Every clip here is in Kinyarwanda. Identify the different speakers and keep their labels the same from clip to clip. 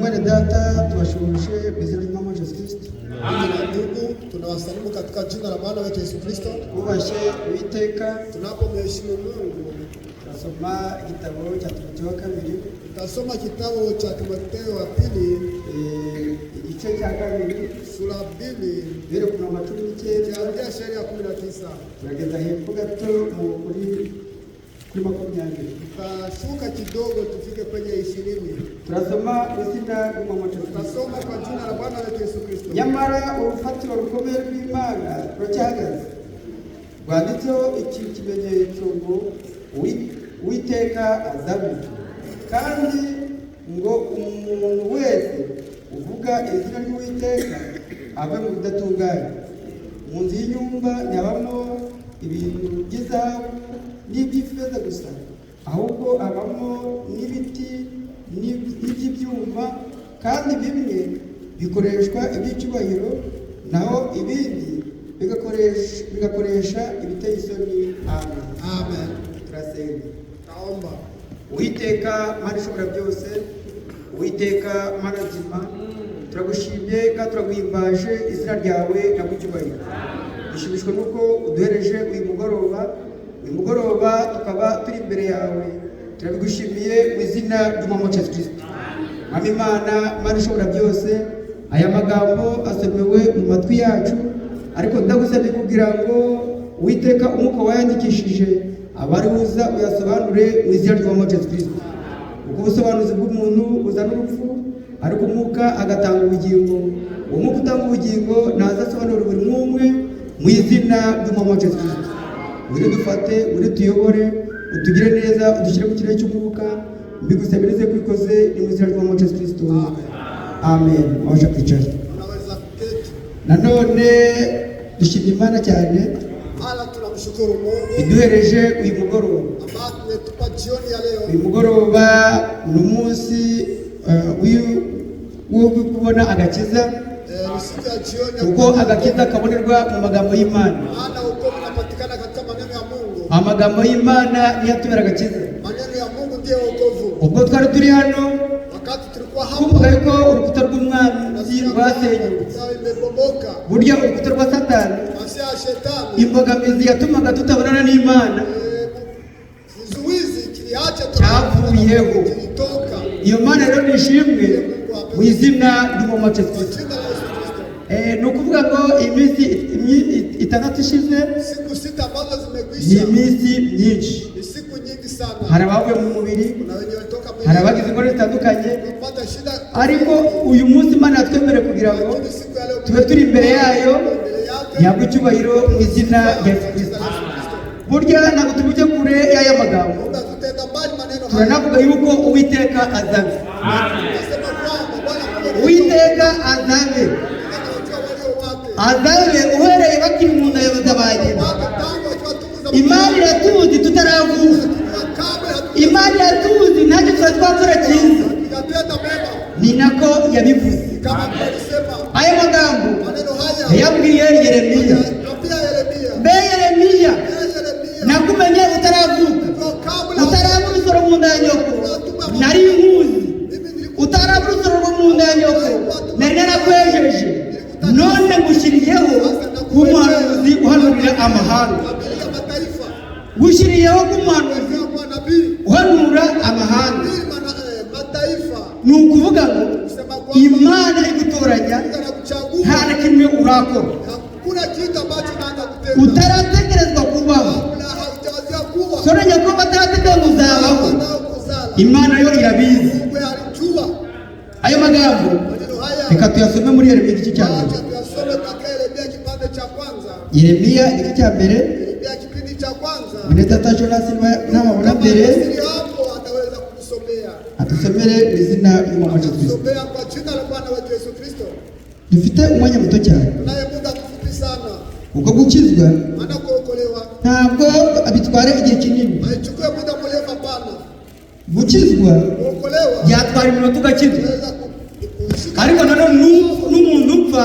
Speaker 1: Bwana data tuwashukuru bizina mama Yesu Kristo.
Speaker 2: Ndugu, tunawasalimu katika jina la Bwana wetu Yesu Kristo.
Speaker 1: Kubashe Uwiteka,
Speaker 2: tunapomheshimu Mungu,
Speaker 1: tunasoma kitabu cha Timotheo kabiri.
Speaker 2: Tutasoma kitabu cha Timotheo wa pili,
Speaker 1: igice cya kabiri,
Speaker 2: sura 2,
Speaker 1: bere kuna matumi
Speaker 2: kuanzia shairi ya 19.
Speaker 1: Turageza hepfo gato mu kuri 20.
Speaker 2: Tutashuka kidogo tufike kwenye 20.
Speaker 1: Turasoma izina ry'umwami.
Speaker 2: Tutasoma kwa jina la Bwana wetu Yesu Kristo.
Speaker 1: Nyamara urufatiro rukomeye rw'Imana ruracyahagaze, rwanditseho iki kimenyetso ngo Uwiteka azabica, kandi ngo umuntu wese uvuga izina ry'Uwiteka ave mu bidatunganye. Mu nzu y'inyumba ntihabamo ibintu by'izahabu n'iby'ifeza gusa, ahubwo habamo n'ibiti n'iby'ibyuma, kandi bimwe bikoreshwa iby'icyubahiro, naho ibindi bigakoresha ibiteye isoni. Amen.
Speaker 2: Amen.
Speaker 1: Turasenga.
Speaker 2: Taomba.
Speaker 1: Uwiteka Mana ishobora byose, Uwiteka Mana nzima, turagushimye kandi turaguhimbaje izina ryawe nagucyubahiro. Dushimishwa nuko uduhereje uyu mugoroba tukaba turi imbere yawe. Turabigushimiye mu izina ry'umwami Yesu Kristo. Mwami Mana ishobora byose, aya magambo asomewe mu matwi yacu, ariko ndagusabye kugira ngo Uwiteka umwuka wayandikishije abari buza uyasobanure mu izina ry'umwami Yesu Kristo. Ubwo busobanuzi bw'umuntu buzana urupfu, ariko umwuka agatanga ubugingo. Uwo mwuka utanga ubugingo nazasobanura buri umwe mu izina ry'umwami Yesu Kristo. Uri dufate, uri tuyobore, utugire neza, udushyire mu kirere cy'umwuka. Mbigusabirize kwikoze ni mu izina ry'umwami Yesu Kristo. Amen. Mwabasha kwicara. Nanone dushimye Imana cyane
Speaker 2: tunamshukuru Mungu
Speaker 1: iduhereje uyu mugoroba.
Speaker 2: ametupa jioni ya leo.
Speaker 1: Uyu mugoroba ni umunsi wo kubona agakiza,
Speaker 2: Ni siku ya jioni
Speaker 1: ubwo agakiza kabonerwa mu magambo y'Imana.
Speaker 2: maana wokovu unapatikana katika maneno ya Mungu.
Speaker 1: Amagambo y'Imana niyo atubera agakiza.
Speaker 2: Maneno ya Mungu ndiyo wokovu.
Speaker 1: Ubwo twari turi hano,
Speaker 2: Wakati tulikuwa
Speaker 1: kuvuga
Speaker 2: hapa,
Speaker 1: yuko urukuta rw'umwanzi rwasenyutse,
Speaker 2: imebomoka.
Speaker 1: burya urukuta rwa Satani,
Speaker 2: Masia ya shetani,
Speaker 1: imbogamizi yatumaga tutabonana n'Imana
Speaker 2: kizuizi kiliacha
Speaker 1: cyavuyeho.
Speaker 2: kilitoka.
Speaker 1: Iyo Mana rero nishimwe mu izina ry'umwami Yesu Kristo.
Speaker 2: Jina la Yesu Kristo.
Speaker 1: Ni ukuvuga ngo iminsi itandatu ishize
Speaker 2: Siku 6 ambazo
Speaker 1: ni
Speaker 2: zimekwisha.
Speaker 1: iminsi myinshi.
Speaker 2: Ni siku nyingi sana.
Speaker 1: Hari abavuye mu mubiri,
Speaker 2: Kuna wenye walitoka mwili,
Speaker 1: hari abagize ingorane zitandukanye,
Speaker 2: kupata shida.
Speaker 1: ariko uyu munsi Imana yatwemereye kugira ngo
Speaker 2: Lakini siku ya leo
Speaker 1: tube turi imbere yayo,
Speaker 2: mbele yake
Speaker 1: yabwe icyubahiro mu izina rya Yesu Kristo. Burya ntabwo tujye kure y'aya magambo,
Speaker 2: tutenda mbali maneno haya.
Speaker 1: turanavuga yuko Uwiteka azabe.
Speaker 2: Tunasema kwamba Bwana Mungu
Speaker 1: Uwiteka azabe,
Speaker 2: anawajua walio wake.
Speaker 1: azabe uhereye bakiri mu nda y'abageni.
Speaker 2: Tangu akiwatukuza
Speaker 1: Imana iratuzi tutaravuka,
Speaker 2: kabla
Speaker 1: Imana iratuzi ntacyo tuba twakora cyiza.
Speaker 2: hatujatenda mema
Speaker 1: Ni nako yabivuze.
Speaker 2: kama tulisema.
Speaker 1: Aya magambo
Speaker 2: Maneno haya
Speaker 1: yabwiye Yeremiya.
Speaker 2: na pia Yeremia.
Speaker 1: Mbe Yeremiya,
Speaker 2: Yeremia
Speaker 1: nakumenye utaravuka,
Speaker 2: kabla
Speaker 1: utarabura urusoro mu nda ya nyoko, nari nkuzi. Utarabura urusoro rwo mu nda ya nyoko, nari narakwejeje. None ngushyiriyeho nk'umuhanuzi uhanurira amahanga.
Speaker 2: ya mataifa
Speaker 1: Ngushyiriyeho nk'umuhanuzi
Speaker 2: kwa nabii
Speaker 1: uhanura amahanga.
Speaker 2: mataifa
Speaker 1: Ni ukuvuga ngo
Speaker 2: kusema kwamba
Speaker 1: Imana igutoranya
Speaker 2: anakuchagua.
Speaker 1: nta na kimwe urakora,
Speaker 2: Hakuna kitu ambacho naanza kutenda
Speaker 1: utaratekerezwa kubaho.
Speaker 2: kabla haujawazia kuwa
Speaker 1: Sorenya ko bataratekereza uzabaho,
Speaker 2: wanaokuzala.
Speaker 1: Imana yo irabizi.
Speaker 2: Mungu alijua
Speaker 1: Ayo magambo
Speaker 2: maneno haya.
Speaker 1: reka tuyasome muri Yeremiya igice cya mbere.
Speaker 2: Acha tuyasome katika Yeremia kipande cha kwanza.
Speaker 1: Yeremiya igice cya mbere,
Speaker 2: Yeremia kipindi cha kwanza.
Speaker 1: Mineta Jonas n'ababona mbere
Speaker 2: Siri hapo ataweza kutusomea.
Speaker 1: atusomere mu izina ry'umwami Yesu Kristo.
Speaker 2: Tusomea kwa jina la Bwana wetu Yesu Kristo.
Speaker 1: Dufite umwanya muto cyane,
Speaker 2: Tunaye muda mfupi sana.
Speaker 1: kuko gukizwa
Speaker 2: Maana kuokolewa
Speaker 1: ntabwo bitwara igihe kinini.
Speaker 2: haichukue muda mrefu hapana.
Speaker 1: Gukizwa
Speaker 2: Kuokolewa
Speaker 1: byatwara iminota ugakizwa,
Speaker 2: tunaweza kushika
Speaker 1: ariko nanone n'umuntu upfa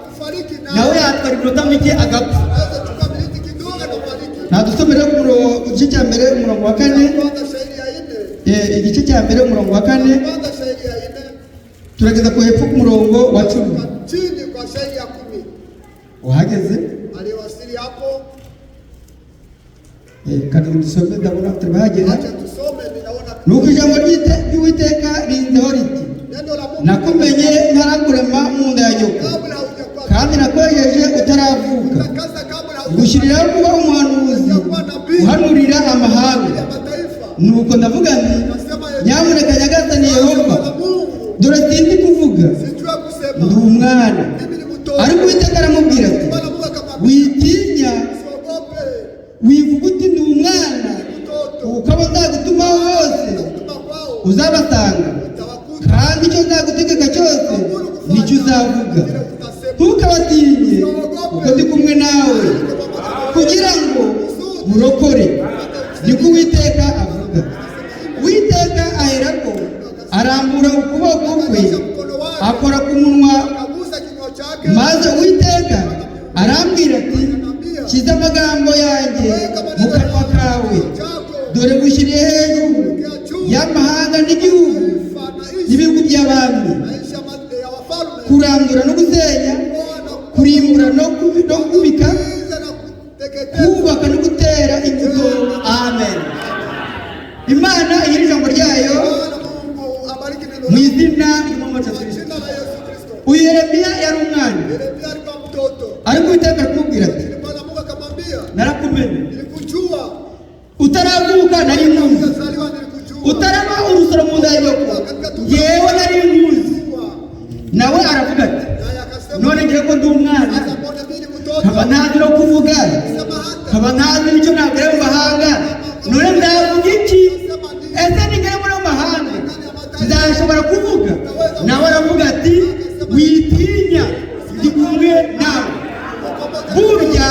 Speaker 2: kufariki
Speaker 1: nawe yatwara iminota mike agapfa.
Speaker 2: naweza chukua miliki kidogo na kufariki.
Speaker 1: Nadusomere ku gice cya mbere umurongo wa 4,
Speaker 2: Kwanza shairi ya 4.
Speaker 1: igice cya mbere umurongo wa 4.
Speaker 2: Kwanza shairi ya 4.
Speaker 1: turageza ku hepfo ku murongo wa 10.
Speaker 2: chini kwa shairi ya 10.
Speaker 1: Uhageze?
Speaker 2: Aliwasili hapo.
Speaker 1: Kandi dusome ndabona turabahagera.
Speaker 2: Acha tusome, ninaona
Speaker 1: nuko ijambo ry'Uwiteka rinzeho riti,
Speaker 2: neno la Mungu,
Speaker 1: nakumenye ntarakurema mu nda ya nyoko,
Speaker 2: kabla hujakuwa,
Speaker 1: kandi nakwejeje utaravuka,
Speaker 2: kasa kabla
Speaker 1: gushyiriraho kuba umuhanuzi uhanurira amahanga. Nuko ndavuga nti, nyamuneka Nyagasani Yehova, dore sindi kuvuga, ndi umwana. Ariko Uwiteka aramubwira ati, witinya, wivuga uti ndi umwana, kuko abo nzagutumaho bose uzabasanga, kandi icyo nzagutegeka cyose nicyo uzavuga. Ntukabatinye, kuko ndi kumwe nawe, kugira ngo urokore, niko Uwiteka avuga. Uwiteka aherako arambura ukuboko kwe, akora ku munwa, maze Uwiteka arambwira ati, shyize amagambo yanjye mu kanwa kawe, dore gushyiriye hejuru y'amahanga n'igihugu n'ibihugu by'abami, kurandura no gusenya, kurimbura no kubika, kubaka no gutera imbuto. Amen. Imana iri ijambo ryayo mu izina ry'Umwami Kristo. Uyu Yeremiya yari umwana, ariko Uwiteka aramubwira ati, narakumenye, utaravuka nari nkuzi, utaraba urusoro mu nda ya nyoko yewe nari nkuzi. Nawe aravuga ati, none ngiye ko ndi umwana, nkaba ntazi no kuvuga, nkaba ntazi n'icyo nabwira mu mahanga, none ndavuga iki? Ese nigera muri mu mahanga nzashobora kuvuga? Nawe aravuga ati, witinya, ndi kumwe nawe. Burya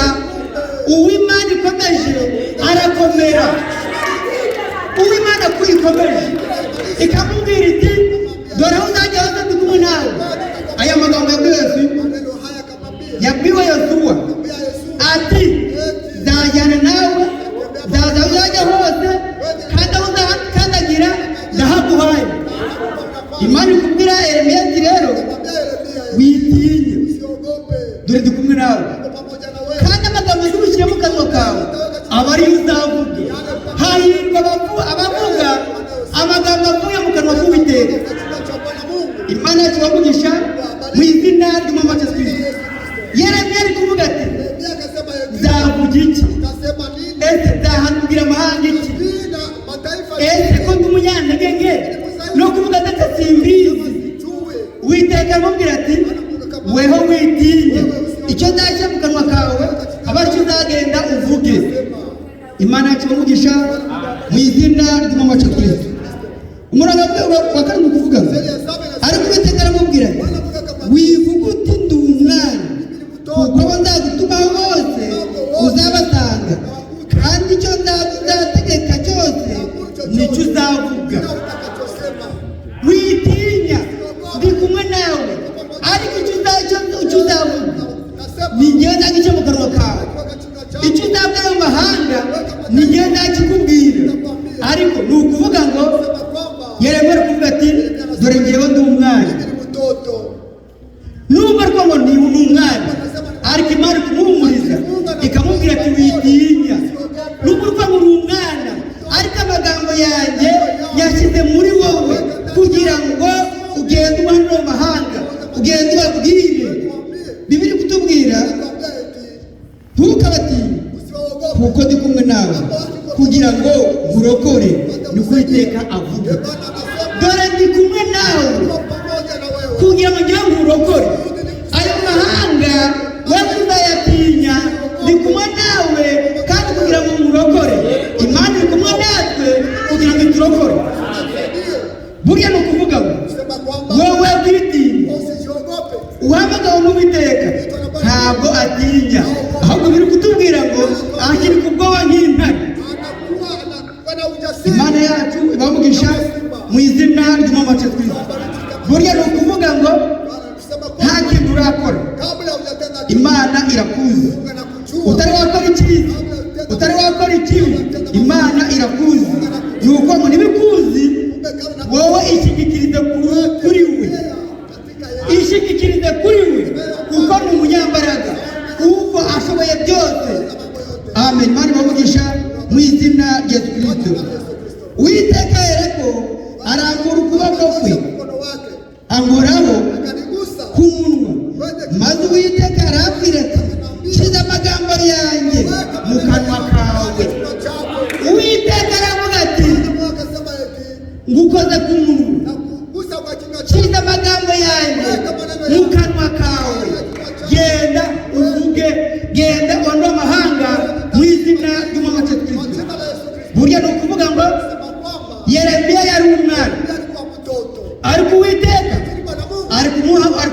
Speaker 1: uw'Imana ikomeje arakomera. Uw'Imana kuyikomeje ikamubwira iti, dore aho uzajya hose ndi kumwe nawe. Aya magambo yabwiwe Yosuwa ati, nzajyana nawe, nzaza aho uzajya hose, kandi aho uzakandagira ndahaguhaye. Imana ikubwira Yeremiya ati, rero witinya, dore ndi kumwe nawe, kandi amagambo y'ubushyire mu kanwa kawe aba ariyo uzavuga. Hahirwa abavuga amagambo avuye mu kanwa k'Uwiteka. Imana yacu ibavugisha mu izina ry'Umwami Kristo. Yeremiya ari kuvuga ati, nzavuga iki? Ese nzahanurira amahanga iki? Ese ko ndi umunyantege no kuvuga ndetse simbizi? Uwiteka aramubwira ati, weho witinya, icyo nzashyira mu kanwa kawe aba aricyo uzagenda uvuge. Imana yacu ibavugisha mu izina ry'Umwami Kristo. Umurongo wa karindwi kuvuga ngo, ariko Uwiteka aramubwira ati, wivuga uti ndi umwana, kuko abo nzagutumaho bose uzabasanga, kandi icyo nzategeka cyose nicyo uzavuga. Witinya, ndi kumwe nawe, ariko icyo uzavuga ni njyewe nzagica mu kanwa kawe. Icyo uzabwira mu mahanga ni njyewe nzakikubwira. Ariko ni ukuvuga ngo Yeremiya ari kuvuga ati, dore njyewe ndi umwana. Nubwo ariko ngo ni umwana, ariko Imana ikumuhumuriza ikamubwira ati, witinya. Nubwo ariko ngo uri umwana, ariko amagambo yanjye yashyize muri wowe kugira ngo ugende ubanure mu mahanga, ugende ubabwire. Bibiri kutubwira, ntukabatinye, kuko ndi kumwe nawe, kugira ngo urokore, niko Uwiteka avuga. Dore ndi kumwe nawe kugira ngo njye urokore. Ayo mahanga we uzayatinya, ndi kumwe nawe kandi kugira ngo urokore. Imana iri kumwe natwe kugira ngo turokore. Burya ni ukuvuga ngo wowe witinya, uhamagawe n'Uwiteka ntabwo atinya, ahubwo biri kutubwira ngo akiri ku bwoba nk'intare. Imana yacu ibavugisha mu izina ry'Umwami Kristo. Burya ni ukuvuga ngo nta kintu urakora, Imana irakuzi. Utari wakora icyiza, utari wakora ikibi, Imana irakuzi. Ni uko ngo nibikuzi wowe ishyigikirize kuri we. amen. Imana ibavugisha mu izina rya Yesu Kristo. Uwiteka yereko arambura ukuboko kwe ankoraho ku munwa, maze Uwiteka arambwira ati shyize amagambo yanjye mu kanwa kawe. Uwiteka aravuga ati ngukoze ku munwa, shyize amagambo yanjye mu kanwa kawe, genda uvuge, genda uhanure amahanga mu izina ry'umwami Yesu Kristo. Burya ni ukuvuga ngo Yeremiya yari umwana, ariko Uwiteka ari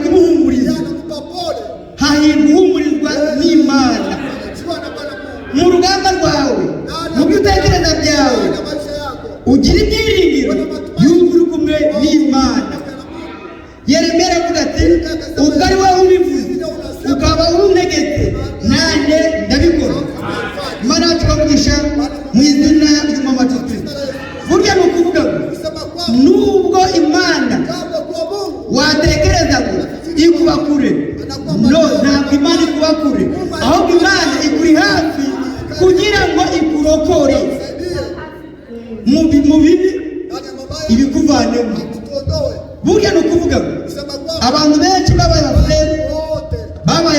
Speaker 1: kumuhumuriza. Hahirwa uhumurizwa n'Imana mu rugamba rwawe, mu bitekerezo byawe, ugira ibyiringiro y'uko uri kumwe n'Imana. Yeremiya aravuga ati ubwo ari wowe ubivuze ukaba untegetse, nanjye ndabikora. Imana yacu ibavugisha mu izina ry'umwami Yesu Kristo. Burya ni ukuvuga ngo nubwo Imana watekereza ngo ikuba kure, no, ntabwo Imana ikuba kure, ahubwo Imana ikuri hafi kugira ngo ikurokore mu bibi ibikuvanemo. Burya ni ukuvuga ngo abantu benshi babaye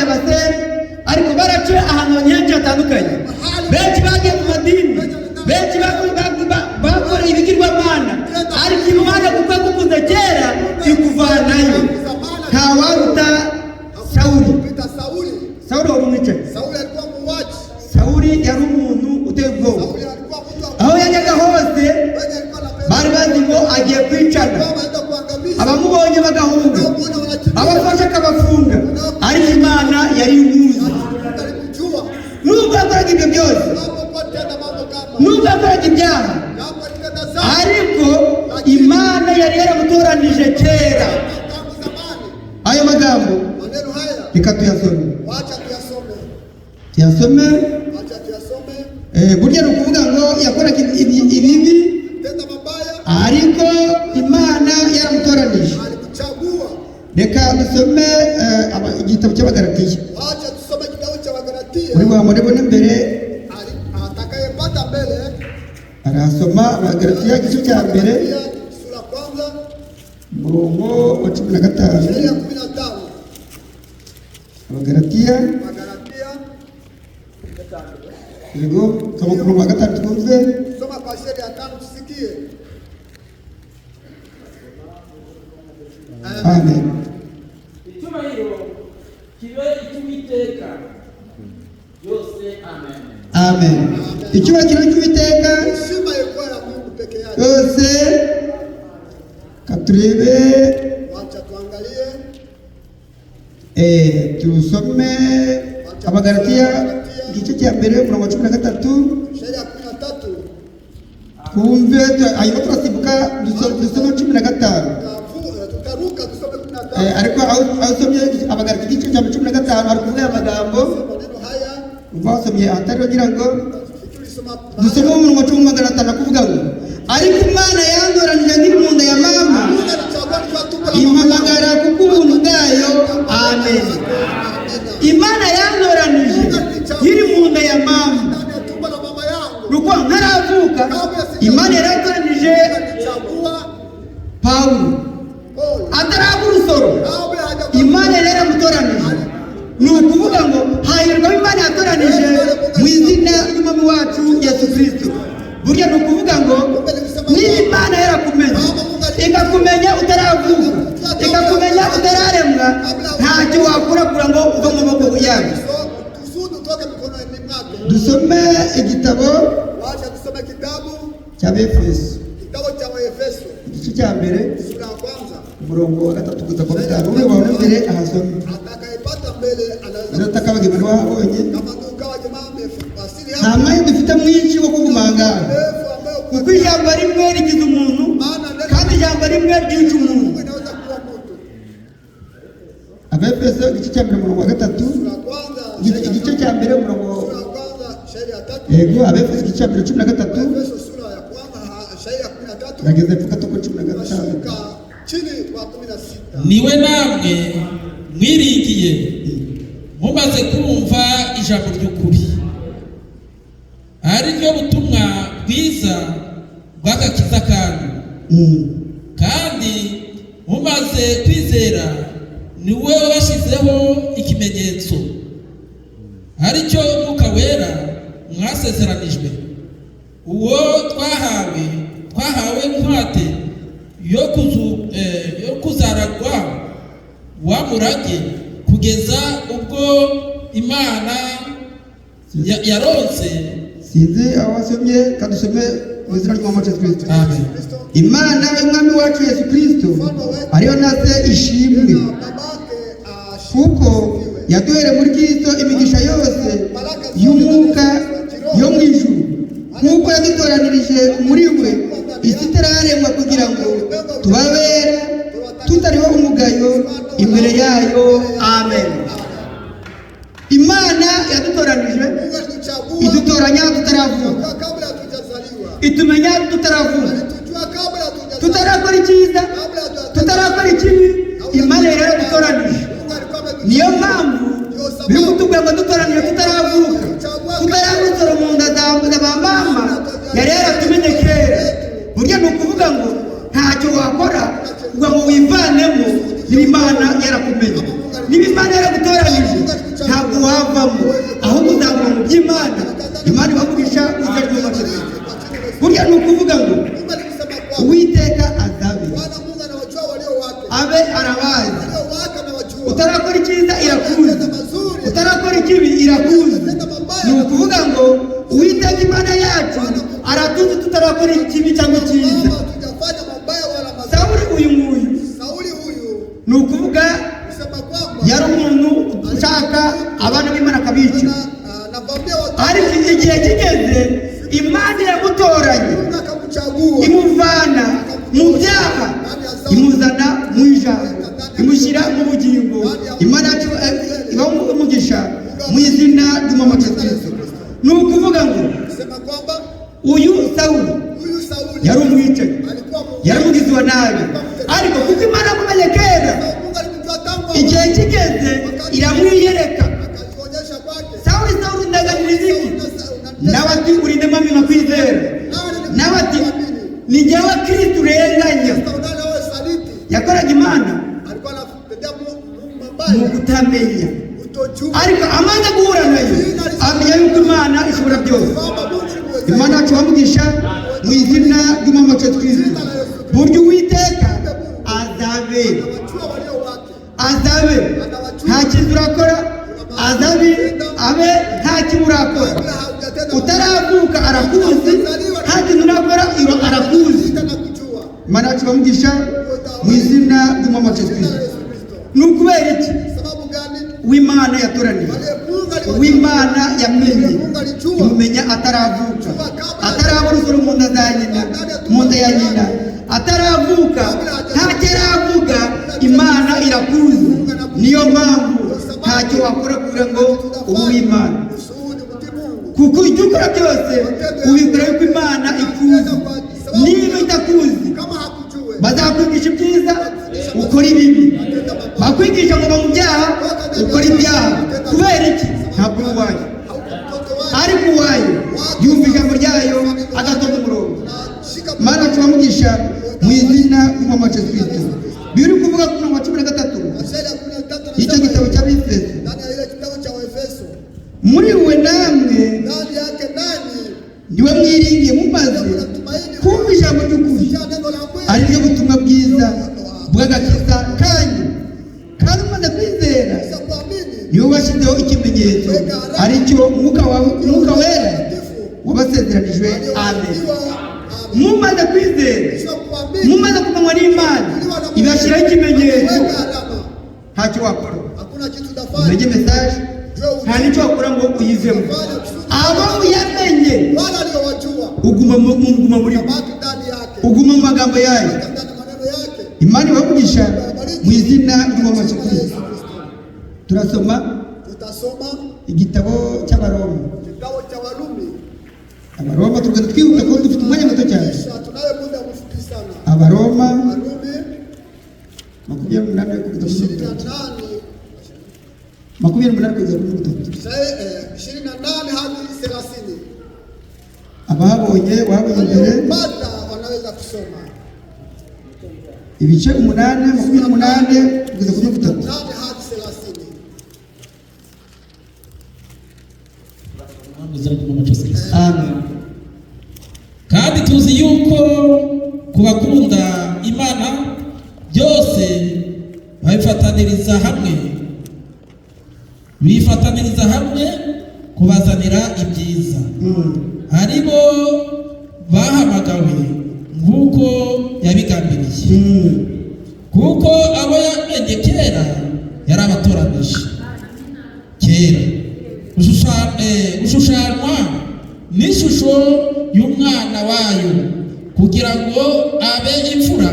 Speaker 1: abaseri, ariko baraciye ahantu henshi hatandukanye. Benshi bagiye mu madini, benshi bakoreye ibigirwamana, ariko Imana kuko yagukunze kera ikuvanayo. Ntawaruta Sawuli. Sawuli wari umwicaye. Sawuli yari umuntu uteye ubwoba. Aho yajyaga hose bari bazi ngo agiye kwicana, abamubonye bagahunga, abafashe akabafunga, ariko Imana yari imuzi. Nubwo yakoraga ibyo byose, nubwo yakoraga ibyaha, ariko Imana yari yaramutoranije kera. Ayo magambo reka tuyasome. Burya ni ukuvuga ngo yakoraga ibibi, ariko Imana yaramutoranije. Reka dusome igitabo cy'Abagalatiya. Muri wa muribona imbere arasoma Abagalatiya igice cya mbere umurongo wa 15. Abagalatiya yego, soma ku murongo wa 5 twumve.
Speaker 2: Soma kwa sheri ya 5 tusikie.
Speaker 1: Amen.
Speaker 3: Icyubahiro kibe icy'Uwiteka yose. Amen.
Speaker 1: Amen. Icyubahiro cy'Uwiteka
Speaker 2: Heshima ikuwa ya Mungu peke yake
Speaker 1: yose. Katurebe,
Speaker 2: wacha tuangalie,
Speaker 1: tusome Abagalatiya igice cya mbere umurongo wa 13.
Speaker 2: sheri ya 13.
Speaker 1: Kumve ayo turasibuka dusome 15.
Speaker 2: Tutaruka tusome 15.
Speaker 1: Ariko aho somye Abagalatiya igice cya 15 ari kuvuga amagambo
Speaker 2: Maneno haya
Speaker 1: basomye atari kugira ngo dusome umurongo wa 15 kuvuga ngo ariko Imana yandoranije nkiri mu nda ya mama impamagara kuko ubuntu bwayo. Amen. Imana yandoranije nkiri mu nda ya mama, nuko ntaravuka Imana yaratoranije Pawulo ataraba urusoro. Imana yari yaramutoranije. Ni ukuvuga ngo hahirwa Imana yatoranije mu izina ry'umwami wacu Yesu Kristo. Burya ni ukuvuga ngo niba Imana yarakumenya, ikakumenya utaravuka, ikakumenya utararemwa, ntacyo wakurakura ngo uva mu maboko yayo. Dusome igitabo cy'Abefeso igice cya mbere umurongo wa 3 kugeza ku 5. Uri wawe imbere ahasome. Nataka bagimana wabonye nta mwanya dufite mwinshi wo kugumanga, kuko ijambo rimwe rigize umuntu, kandi ijambo rimwe ryica umuntu. Abefeso igice cya mbere umurongo wa 3, igice cya mbere umurongo yego, Abefeso igice cya mbere 13 nageze mfuka toko 15.
Speaker 3: Niwe namwe mwiringiye mumaze kumva ijambo ry'ukuri, ubwiza bw'agakiza kanyu. Kandi mumaze kwizera niwe washyizeho ikimenyetso aricyo Mwuka Wera mwasezeranijwe, uwo twahawe ingwate yo kuzaragwa wa murage kugeza ubwo Imana yaronse.
Speaker 1: Sinzi aho wasomye, kadusome mu izina ry'Umwami Yesu Kristo.
Speaker 3: Amen.
Speaker 1: Imana y'Umwami wacu Yesu Kristo ariyo naze ishimwe, kuko yaduhere muri Kristo imigisha yose y'umwuka yo mu ijuru, kuko yadutoranirije muri we isi itararemwa kugira ngo tubabere tutariho umugayo imbere yayo. Amen. Imana yadutoranije, idutoranya tutaravuka, itumenya tutaravuka, tutarakora icyiza, tutarakora ikibi. Imana rero yadutoranije, niyo mpamvu biri kutubwira ngo dutoranije tutaravuka, tutaravutsora mu nda za ba mama yari yaratumenye kera. Burya ni ukuvuga ngo ntacyo wakora ngo wivanemo, niba Imana yarakumenye, niba Imana yaragutoranije ntabwo wavamo, ahubwo uzaguma mu by'Imana. Imana ibavugisha izina ry'Umwami. Burya ni ukuvuga ngo Uwiteka azabe, abe arabazi. Utarakora icyiza irakuzi, utarakora ikibi irakuzi. Ni ukuvuga ngo Uwiteka Imana yacu aratuzi tutarakora ikibi cyangwa icyiza. Sawuli uyu nguyu ni ukuvuga yari umuntu ushaka abana b'Imana akabica, ariko igihe kigeze Imana yamutoranye imuvana mu byaha imuzana mu ijambo, imushyira mu bugingo. Imana yacu ibaho umugisha mu izina ry'Umwami Yesu Kristo. Ni ukuvuga ngo uyu Sawuli yari umwicanyi, yari umugizi wa nabi, ariko kuko Imana yamumenye kera, igihe kigeze iramwiyereka. Sawuli ndaganiriza iki? Nawe ati urinde mwami nkakwizera. Nawe ati ni njyewe Kristo urenganya. Yakoraga Imana mu kutamenya, ariko amaze guhura nayo amenya yuko Imana ishobora byose. Imana yacu bamugisha mu izina ry'Umwami Yesu Kristo. Burya Uwiteka azabe nta kintu urakora, azabe abe nta kintu urakora. Utaravuka arakuzi, nta kintu urakora arakuzi. Imana yacu bamugisha mu izina ry'Umwami Yesu Kristo. Ni ukubera iki Uw'Imana yatoranije, Uw'Imana yamenye, imumenya ataravuka, atarabura mu nda za nyina, mu nda ya nyina, ataravuka, ntacyo aravuga. Imana irakuzi, niyo mpamvu ntacyo wakora kugira ngo ube Uw'Imana, kuko ibyo ukora byose ubikora yuko Imana ikuzi. Niba itakuzi bazakwigisha ibyiza ukora ibibi, bakwigisha ngo mu byaha ukora ibyaha. Kubera iki? Ntabwo uwaye, ariko uwaye yumva ijambo ryayo agatonda umurongo. Imana yacu bamugisha mu izina ry'Umwami Yesu Kristo. Biri kuvuga ku murongo wa 13 icyo gitabo cy'Abefeso, muri we namwe niwe mwiringiye mumaze kumva ijambo ry'ukuri, ari ryo butumwa bwiza bw'agakiza kanyu, kandi umaze kwizera niwe washyizeho ikimenyetso, ari cyo Mwuka Wera wabasezeranijwe. Amen. Mumaze kwizera, mumaze kumenywa n'Imana, ibashyiraho ikimenyetso. Ntacyo wakora, umenye mesaje, nta n'icyo wakora ngo uyivemo. Abo uyamenye uguma muri bo, uguma mu magambo yayo. Imana ibavugisha mu izina ry'Umwami Yesu Kristo. Tutasoma igitabo cy'Abaroma. Abaroma tugenda twihuta kuko dufite umwanya muto cyane. Abaroma 28 kugeza kuri 28 kugeza kuri 30. abahabonye wabonye imbere
Speaker 2: waliopata wanaweza kusoma
Speaker 1: ibice 8 28 kugeza kuri 3
Speaker 2: 8 hadi 30.
Speaker 1: amen.
Speaker 3: kandi tuzi yuko ku bakunda Imana byose bifataniriza hamwe kubazanira ibyiza. Haribo bahamagawe nk'uko yabigambiriye, kuko abo yamenye kera yarabatoranije kera gushushanywa n'ishusho y'umwana wayo, kugira ngo abe imfura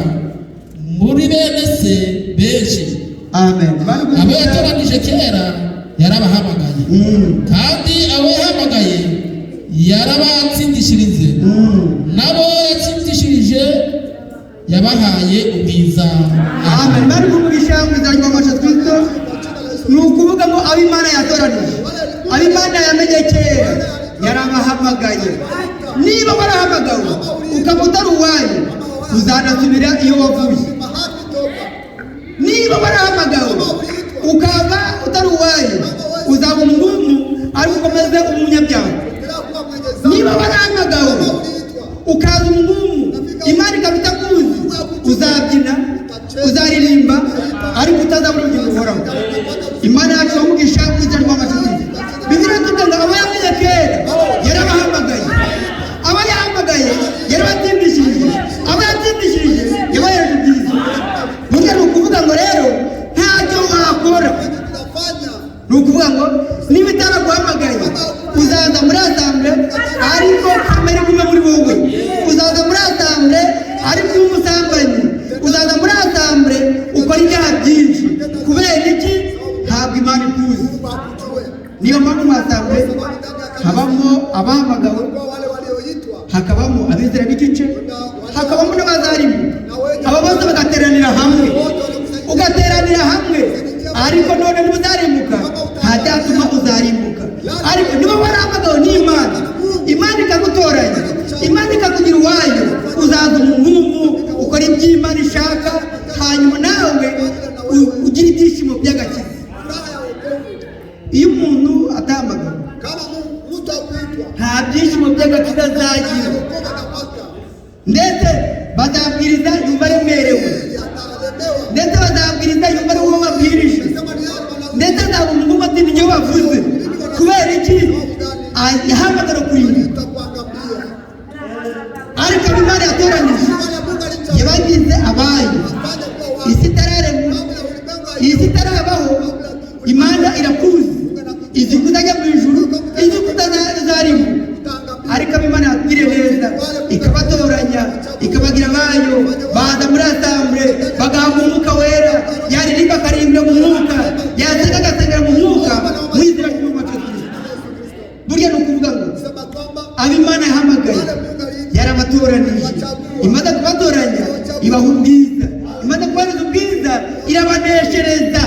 Speaker 3: muri bene se benshi.
Speaker 1: Amen.
Speaker 3: Abo yatoranije kera yarabahamagaye, kandi abo yahamagaye yarabatsindishirije, nabo yatsindishirije yabahaye ubwiza.
Speaker 1: Amen. Bari kumugisha mwizanyo w'amasha Kristo, nukuvuga ngo abo Imana yatoranije, abo Imana yamenye kera yarabahamagaye. Niba warahamagawe ukaba utari uwayo, uzanasubira iyo wavuye. Niba warahamagawe ukaba utari uwayo, uzaba umugumu ariko ukomeze umunyabyaha. Niba warahamagawe ukaza umugumu, Imana ikaba itakuzi, uzabyina, uzaririmba ariko utazabura ubugingo buhoraho. Imana yacu yamugisha mwizanyo w'amasha Kristo. Bibiliya ivuga ngo abo yamenye kera yarabahamagaye, abo yahamagaye yarabatsindishirije, abo yatsindishirije yabahereje ibyiza. Burya ni ukuvuga ngo rero ntacyo wakora, ni ukuvuga ngo niba itaraguhamagaye uzaza muri asambure ariko kamere igume muri wowe, uzaza muri asambure ariko umusambanyi, uzaza muri asambure ukora ibyaha byinshi. Kubera iki? Ntabwo Imana ikuzi. Niyo mpamvu mu asambure habamo abahamagawe, hakabamo abizera n'igice, hakabamo n'abazarimu. Abo bose bagateranira hamwe, ugateranira hamwe, ariko none ntuzarimuka, ntacyatuma uzarimbuka. Ariko niba warahamagawe n'Imana, Imana ikagutoranya, Imana ikakugira uwayo, uzaza umugumu ukora ibyo Imana ishaka, hanyuma nawe ugira ibyishimo by'agakiza. Iyo umuntu atahamagawe nta byishimo by'agakiza azagira, ndetse bazabwiriza yumva aremerewe, ndetse bazabwiriza yumva ari wowe wabwirije, ndetse azaba umugumu ati ni njye wavuze. Kubera iki? Yahamagara kuri we. Ariko Imana yatoranyije yabagize abayo. Isi itararemwa, isi itarabaho, Imana irakuzi, izi kuzajya mu ijuru, izi kutazarimo. Ariko Imana yatugiriye neza, ikabatoranya, ikabagira abayo, baza muri asambure, bagahabwa umwuka wera, yaririmba akaririmbira mu mwuka, yasenga agasengera mu mwuka, mwizera cy'umwuka Kristo. Burya ni ukuvuga ngo abo Imana yahamagaye yarabatoranije, imaze kubatoranya ibaha ubwiza, imaze kubahereza ubwiza irabaneshereza.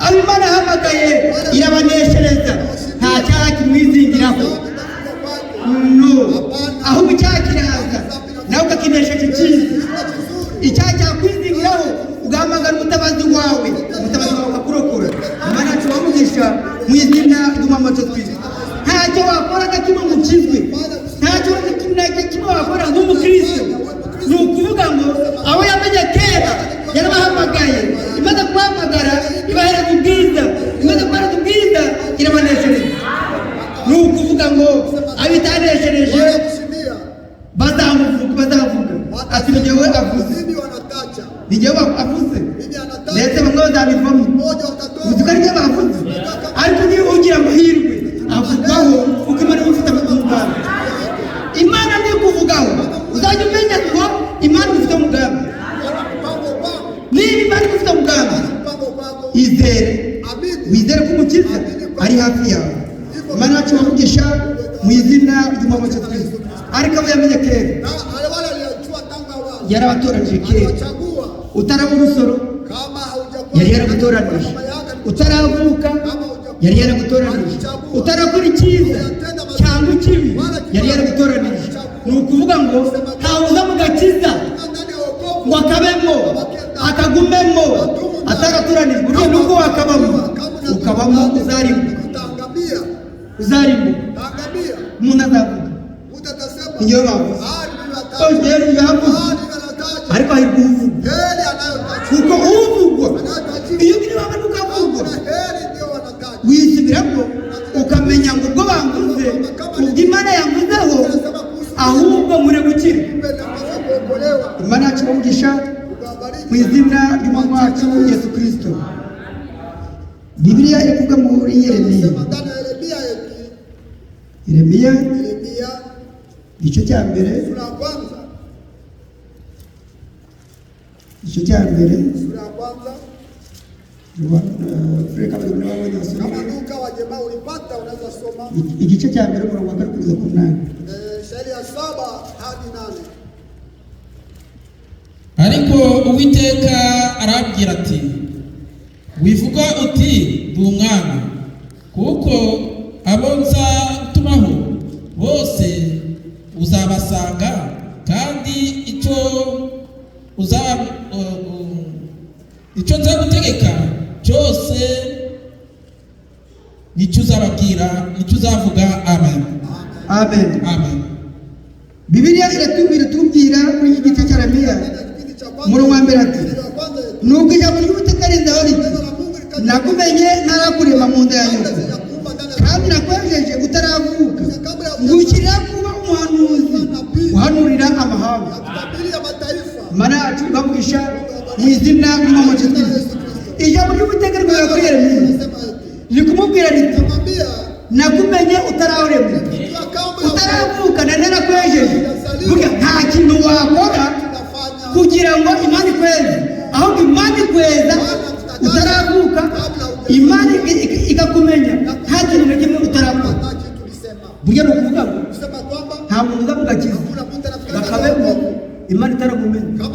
Speaker 1: Abo Imana yahamagaye irabaneshereza, nta cyaha kimwizingiraho, no, ahubwo icyaha kiraza nawe ukakinesheje icyiza. Icyaha cyakwizingiraho ugahamagara umutabazi wawe, umutabazi wawe akakurokora. Imana yacu wamugisha mu izina ry'umwami Kristo. Ntacyo wakora na kimwe mukizwe, ntacyo na kimwe wakora nk'umukristo. Ni ukuvuga ngo abo yamenye kera yarabahamagaye, imaze kubahamagara ibahereza ubwiza, imaze kubahereza ubwiza irabaneshereza. Ni ukuvuga ngo abo itaneshereje bazavuga ati ni jyewe avuze, ni jyewe avuze, ndetse bamwe bazabivamo. Uzi ko ari jye bavuze, ariko niba ugira amahirwe avugwaho kuko Imana ifite umugambi. Imana niyo kuvugaho uzajya umenya ko Imana ifite umugambi. Niba Imana ifite umugambi, izere, wizere ko umukiza ari hafi yawe. Imana yacu wamugisha mu izina ry'umwami Kristo. Ariko abo yamenye kera yarabatoranije kera, utaraba urusoro yari yaragutoranije, utaravuka yari yaragutoranije, utarakora icyiza cyangwa ikibi yari yarabitoranije. Ni ukuvuga ngo ntawuza mu gakiza ngo akabemo akagumemo ataratoranijwe. Burya nubwo wakabamo ukabamo uzarimbuka, umuntu azavuga iyo bavuze rero yavuze, ariko hari kuvugwa kuko uvugwa iyo biri baba ukavugwa wisubiramo ukamenya ngo ubwo bamvuze ubwo Imana yavuzeho ahubwo mure gukira. Imana yacu umugisha mu izina ry'umwami wacu Yesu Kristo. Bibiliya ivuga muri Yeremiya igice cya mbere, igice cya mbere igice cya mbere umurongo wa kane kugeza ku munani.
Speaker 3: Ariko Uwiteka arabwira ati, wivuga uti ndi umwami, kuko abo nzatumaho bose uzabasanga, kandi icyo nzagutegeka cyose nicyo uzababwira, nicyo uzavuga. Amen.
Speaker 1: Amen.
Speaker 3: Amen.
Speaker 1: Bibiliya iratubwira muri iki gice cya Yeremiya umurongo wa mbere ati, nubwo ijambo ry'Uwiteka rinzaho riti, nakumenye ntarakurema mu nda ya nyoko, kandi nakwejeje utaravuka, ngushyirira kuba umuhanuzi uhanurira amahanga. Imana yacu ibamugisha mu izina ry'umwami Yesu Kristo. Ijambo ry'Uwiteka rivuga kuri Yeremiya riri kumubwira riti, nakumenye utararemwa, utaravuka, na narakwejeje. Burya nta kintu wakora kugira ngo Imana ikweze, ahubwo Imana ikweza utaravuka, Imana ikakumenya nta kintu na kimwe utaravuka. Burya ni ukuvuga ngo nta muntu uza mu gakiza bakabemo Imana itarakumenya.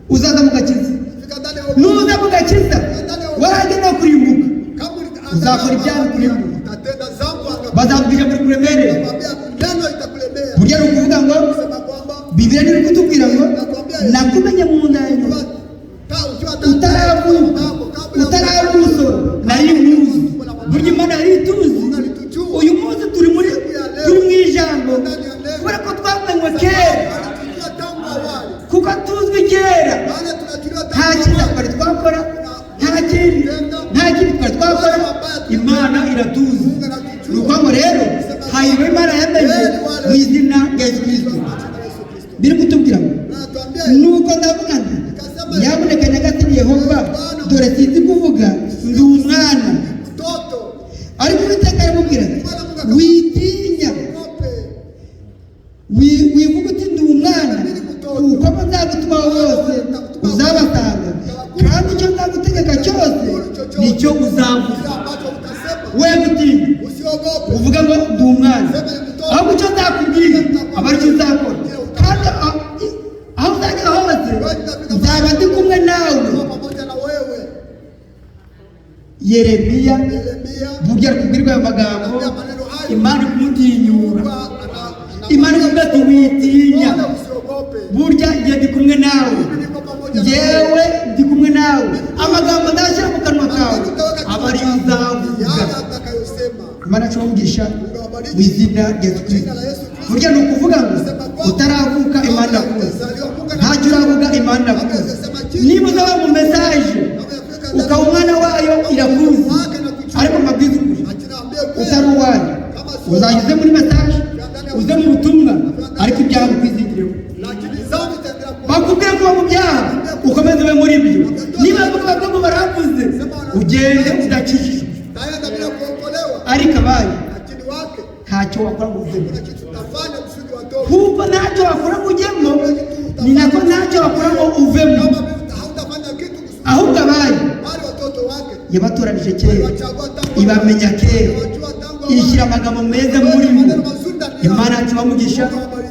Speaker 1: Uzaza mu gakiza, nuza mu gakiza waragenda kurimbuka, uzakora ibyaha kurimbuka, bazabwira muri kuremerera. Burya ni ukuvuga ngo Bibiliya iri kutubwira ngo nakumenye mu nda ya nyoko, utaravuka, utarabusora, nari muzi. Burya Imana yari ituzi. Uyu munsi turi mu ijambo kubera ko twamenywe kera, kuko tuzwi kera. Nta kintu twari twakora, nta kintu twari twakora, Imana iratuzi. Ni ukuvuga rero hahirwa Imana yamenye mu izina rya Yesu Kristo. Biri kutubwira ngo nuko ndavuga nti, nyabuneka nyagasani Yehova, dore sinzi kuvuga, ndi umwana. Ariko Uwiteka aramubwira ati, witinya, wivuga uti ndi umwana, kuko abo nzagutumaho bose uzabasanga, kandi icyo nzagutegeka cyose nicyo uzavuga. We gutinya, uvuga ngo ndi umwana, ahubwo icyo nzakubwira aba aricyo uzakora, kandi aho uzajya hose nzaba ndi kumwe nawe. Yeremiya burya ari kubwirwa ayo magambo, Imana ikumutinyura. Imana ivuga ati, witinya, burya njye ndi kumwe nawe, njyewe ndi kumwe nawe. Amagambo ndashyira mu kanwa kawe aba ari uzavuga. Imana imugisha mu izina rya Yesu Kristo. Burya ni ukuvuga ngo utaravuka Imana irakuzi, ntacyo uravuga Imana irakuzi. Niba uzaba mu mesaje ukaba umwana wayo irakuzi, ariko mabwiza ukuri utari uwayo, uzanyuze muri mesaje, uze mu butumwa, ariko ibyaha bikwizigireho. Bakubwiye kuba mu byaha ukomeze ube muri byo. Niba bavuga ngo barakuze, ugende udakijijwe, ariko abaye ntacyo wakora ngo uvemo. Kuko ntacyo wakora ngo ujyemo, ni nako ntacyo wakora ngo uvemo. Ahubwo abaye yabatoranije kera, ibamenya kera, ishyira amagambo meza muri bo. Imana yacu ibamugisha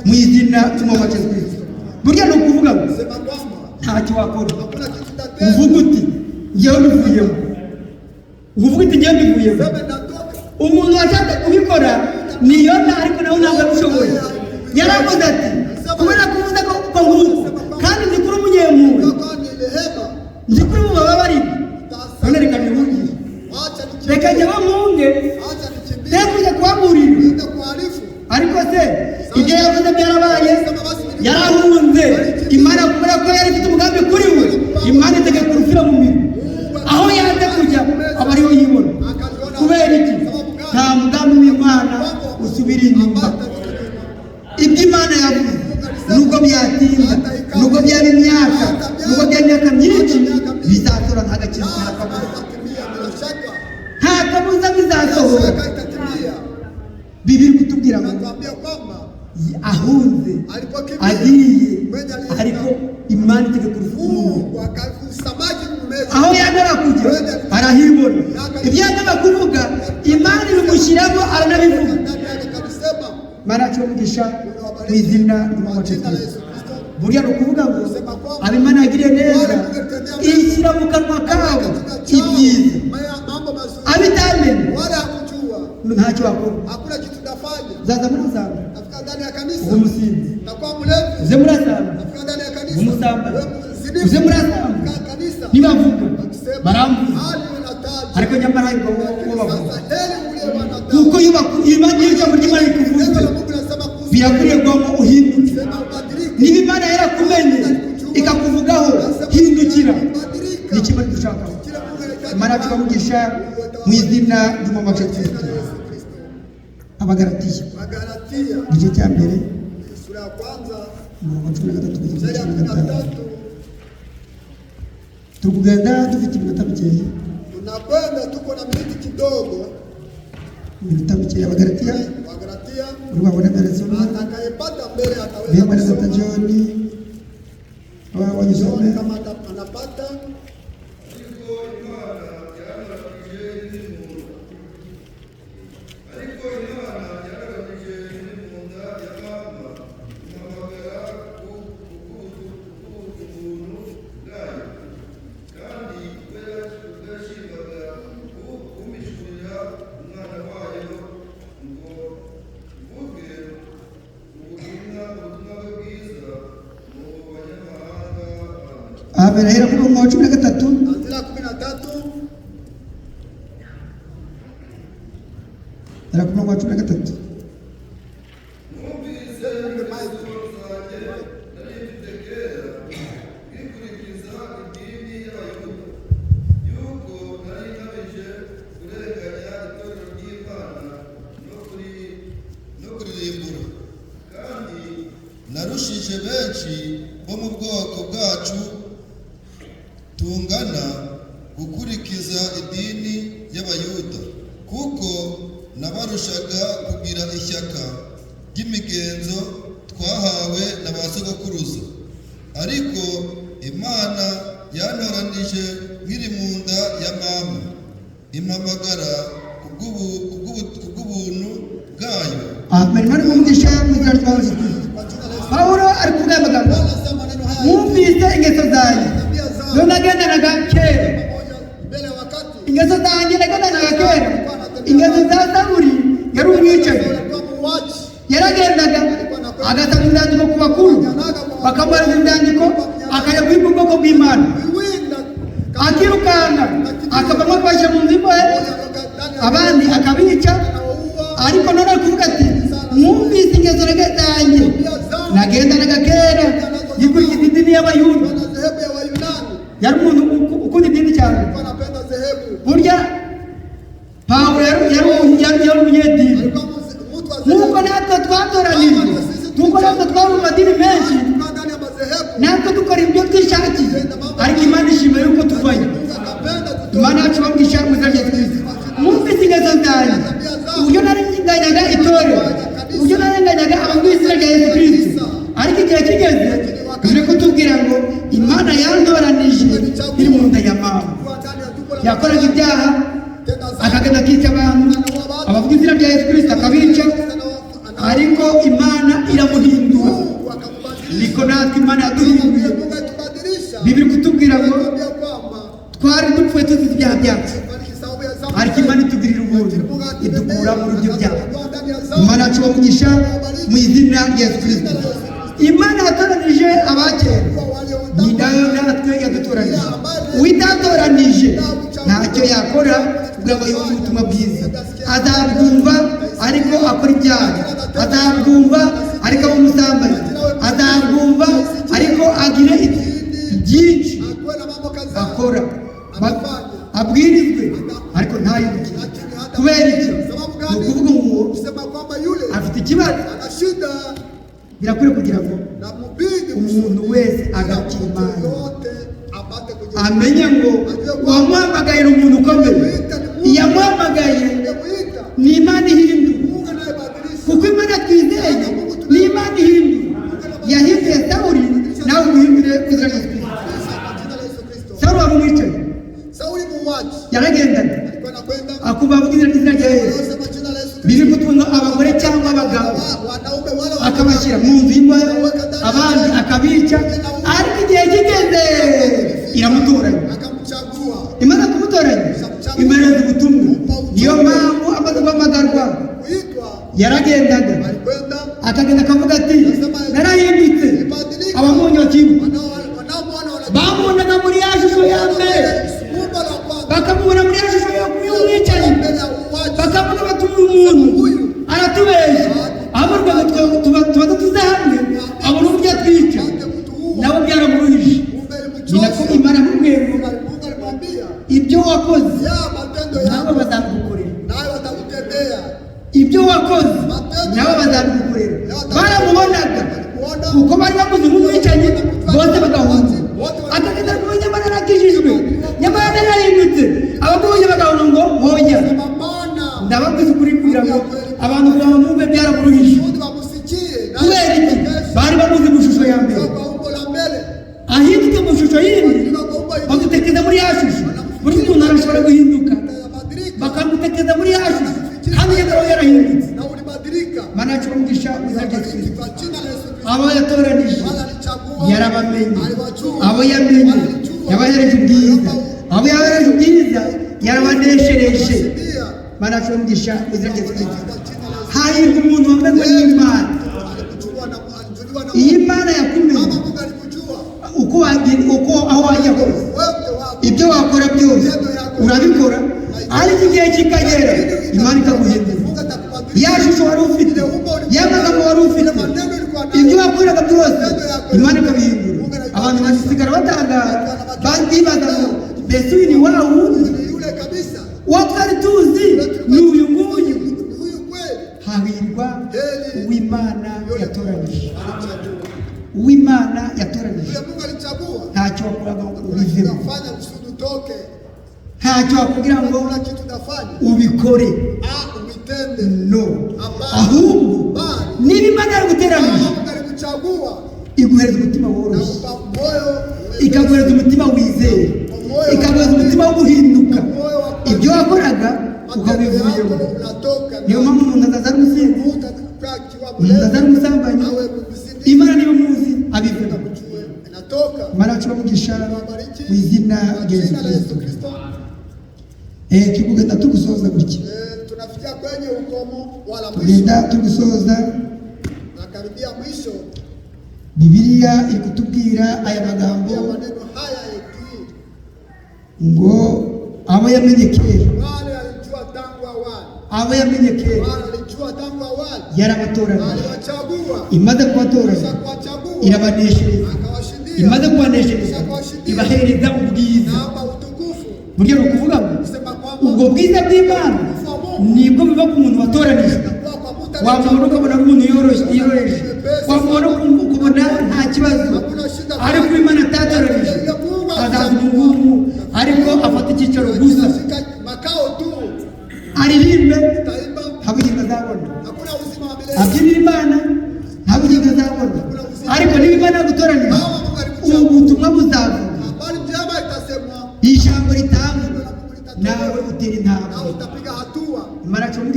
Speaker 1: mu izina ry'umwami Yesu Kristo. Burya ni ukuvuga ngo ntacyo wakora, uvuga uti njyewe mbivuyemo, uvuga uti njyewe mbivuyemo. Umuntu washatse kubikora ni Yona ariko nawe ntabwo abishoboye. Yaravuze ati kubera kuvuze ko nguko kandi nzi kuri umunyempuhwe, nzi kuri mubabarire, none reka nihungire, reka njye bamunge tekujya kubaburira. Ariko se ibyo yavuze byarabaye, yarahunze. Imana kubera ko yari ifite umugambi kuri we, Imana itegeka kurufira mu miro, aho yaje kujya aba ariho yibona. Kubera iki? Nta mugambi w'Imana usubira inyuma. Ibyo Imana yavuze nubwo byatinda, nubwo byaba imyaka, nubwo byaba imyaka myinshi, bizasohora nta gakiza, nta kabuza bizasohora. Bibiri kutubwira ngo ahunze agiye, ariko Imana itegeka urufumuro. Aho yagera kujya arahibona. Ibyo yagera kuvuga Imana ibimushyiramo aranabivuga. Mana cyumugisha mu izina ry'Umwami. Buriya no kuvuga ngo abimana yagiriye neza ishyira mu kanwa kabo ibyiza, abitamenye ntacyo wakora. Zaza murasamba umusinzi, uze murasamba umusamba, uze murasamba nibavuga barambuza, ariko nyamara ariko bavuga kuko ijambo ry'Imana rikuvuze birakwiriye ngo uhinduke. Niba Imana yarakumenye ikakuvugaho, hindukira. Ni kimwe dushaka. Imana tukamugisha mu izina ry'Umwami wacu Yesu Kristo. Abagalatiya igice cya mbere sura ya kwanza umurongo 13 tukugenda dufite iminota mikeya, tunakwenda tuko na miniti kidogo, iminota mikeya. Abagalatiya urwabona barasoma atakayepata mbele ataweza kusoma John wanyisome kama anapata. Amen. Hera ku murongo wa 13 hera ku murongo wa 13.
Speaker 4: narushije benshi bo mu bwoko bwacu tungana gukurikiza idini y'Abayuda, kuko nabarushaga kugira ishyaka ry'imigenzo twahawe na ba sogokuruza. Ariko Imana yantoranije nkiri mu nda ya mama, impamagara kubw'ubuntu bwayo.
Speaker 1: Amen. Mari mumugisha muzira twaje. Paulo alikuga magambo. Mumvise ingeso zanyu. Nonagenda na gakera. Ingeso zanyu nagenda na gakera. Ingeso za Sauli yari umwicaye. Yaragendaga agatanga indandiko ku bakuru, bakamara indandiko akajya kwiga ubwoko bw'Imana. Akirukanga akabamo kwasha mu nzimbo abandi akabica. Ariko none kuvuga ati mwumvise ingeso zanjye nagenda na gakera yikurikiza idini y'Abayuda. Yari umuntu ukunda idini cyane. Burya Paulo yari umunyedini. Nuko natwe twatoranijwe, nuko natwe twari mu madini menshi, natwe dukora ibyo twishakiye, ariko Imana ishima yuko tuvayo. Imana yacu bamugisha mu izina rya Yesu Kristo. Mwumvise ingeso zanjye, uburyo narenganyaga itorero, uburyo narenganyaga abamwizera rya Yesu Kristo. Ariko igihe kigeze turi kutubwira ngo Imana yantoranije iri mu nda ya mama. Yakoraga ibyaha akagenda akica abantu, abavuga izina rya Yesu Kristo akabica, ariko Imana iramuhindura. Niko natwe Imana yaduhinduye. Bibiri kutubwira ngo twari dupfuye tuzize ibyaha byacu, ariko Imana itugirira ubuntu idukura mu buryo byawe. Imana yacu bamugisha mu izina rya Yesu Kristo. Imana yatoranije abakera ni nayo natwe yadutoranije. Uwitatoranije ntacyo yakora kugira ngo yumve ubutumwa bwiza. Azabwumva ariko akora ibyaha, azabwumva ariko aba umusambanyi, azabwumva ariko agire byinshi akora, abwirizwe ariko ntayumvire. Kubera iki? Ni ukuvuga ngo afite ikibazo. Birakwiye kugira ngo umuntu wese agakira Imana, amenye ngo uwamuhamagaye ni umuntu ukomeye. Iyamuhamagaye ni Imana ihindura, kuko Imana twizeye ni Imana ihindura. Yahinduye Sawuli, nawe umuhindure kuzira Yesu Kristo. Sawuli wari umwicaye, yaragendaga akumva avuga izina rya Yesu, biri gutunga abagore cyangwa abagabo akabashyira mu nzu y'imbohe, abandi akabica. Ariko igihe kigeze iramutoranya. Imaze kumutoranya imereza ubutumwa. Niyo mpamvu amaze guhamagarwa yaragendaga akagenda akavuga ati narahindutse. Abamunyokiwe bamubonaga muri ya shusho ya mbere, bakamubona muri ya shusho y'umwicanyi, bakavuga bati uyu muntu aratubeshya. Abarwaga tuba tuze hamwe abona uburyo atwica, nabo byaramuruhije. Ni nako Imana amubwira ngo ibyo wakoze nabo bazagukorera, ibyo wakoze nabo bazagukorera. Baramubonaga kuko bari bamuzi nk'umwicanyi, bose bagahunga. Akagenda ngo nyamara arakijijwe, nyamara narahindutse. Abamubonye bagahunga ngo hoya. Ndababwiza ukuri kugira ngo abantu kugira ngo mwumve byaramuruhije. Kubera iki? Bari bamuzi mu shusho ya mbere, ahindutse mu shusho yindi bamutekereza muri ya shusho. Buri muntu arashobora guhinduka bakamutekereza muri ya shusho, kandi yagaraho yarahindutse. Mana yacu bamugisha izina rya Yesu Kristo. Abo yatoranije yarabamenye, abo yamenye yabahereje ubwiza, abo yabahereje ubwiza yarabaneshereje. Mana yacu bamugisha izina rya Yesu Kristo. Hahirwa umuntu wamenywe n'Imana. Iyi Mana yakumenye uko aho wajya hose, ibyo wakora byose urabikora, ariko igihe kikagera Imana ikaguhindura. Ya shusho wari ufite, ya magambo wari ufite, ibyo wakoraga byose Imana ikabihindura. Abantu basigara batangara, bibaza ngo mbese uyu ni wa wundi uwo twari tuzi ni uyu nguyu. Hahirwa uw'Imana yatoranije, uw'Imana yatoranije. Ntacyo wakoraga ngo ubivemo, ntacyo wakubwira ngo ubikore, no. Ahubwo niba Imana yaguteranije iguhereza umutima woroshye, ikaguhereza umutima wizeye, ikaguhereza umutima wo guhinduka. Ibyo wakoraga ukabivuyemo. Niyo mpamvu umuntu atazara umusinzi, umuntu atazara umusambanyi. Imana niyo muzi abivemo. Imana yacu bamugisha mu izina rya Yesu Kristo. Tugenda tugusoza gutya,
Speaker 2: tunafikia kwenye ukomo wala
Speaker 1: tugenda tugusoza.
Speaker 2: Nakaribia mwisho.
Speaker 1: Bibiliya iri kutubwira aya magambo
Speaker 2: Maneno haya eti
Speaker 1: ngo abo yamenye kera,
Speaker 2: wale alijua tangu awali,
Speaker 1: abo yamenye kera
Speaker 2: wale alijua tangu awali
Speaker 1: yarabatoranya.
Speaker 2: aliwachagua,
Speaker 1: Imaze kubatoranya irabaneshereza,
Speaker 2: akawashindia,
Speaker 1: imaze kubaneshereza ibahereza ubwiza.
Speaker 2: naomba utukufu.
Speaker 1: Burya ni ukuvuga ngo
Speaker 2: Sema kwamba
Speaker 1: ubwo bwiza bw'Imana nibwo biva ku muntu watoranijwe. Wamubona ukabona umuntu yoroheje, wamubona ukabona nta kibazo. Ariko Imana atatoranije azaza umugumu, ariko afata icyicaro gusa
Speaker 2: makao tu,
Speaker 1: aririmbe
Speaker 2: taimba,
Speaker 1: nta bugingo azabona,
Speaker 2: hakuna uzima wa milele.
Speaker 1: abyinira Imana nta bugingo azabona. Ariko niba Imana yagutoranije ubutumwa buzavuga,
Speaker 2: Habari njema itasemwa,
Speaker 1: ijambo ritanga, nawe utera intambwe.
Speaker 2: na utapiga hatua.
Speaker 1: Imana yacu mu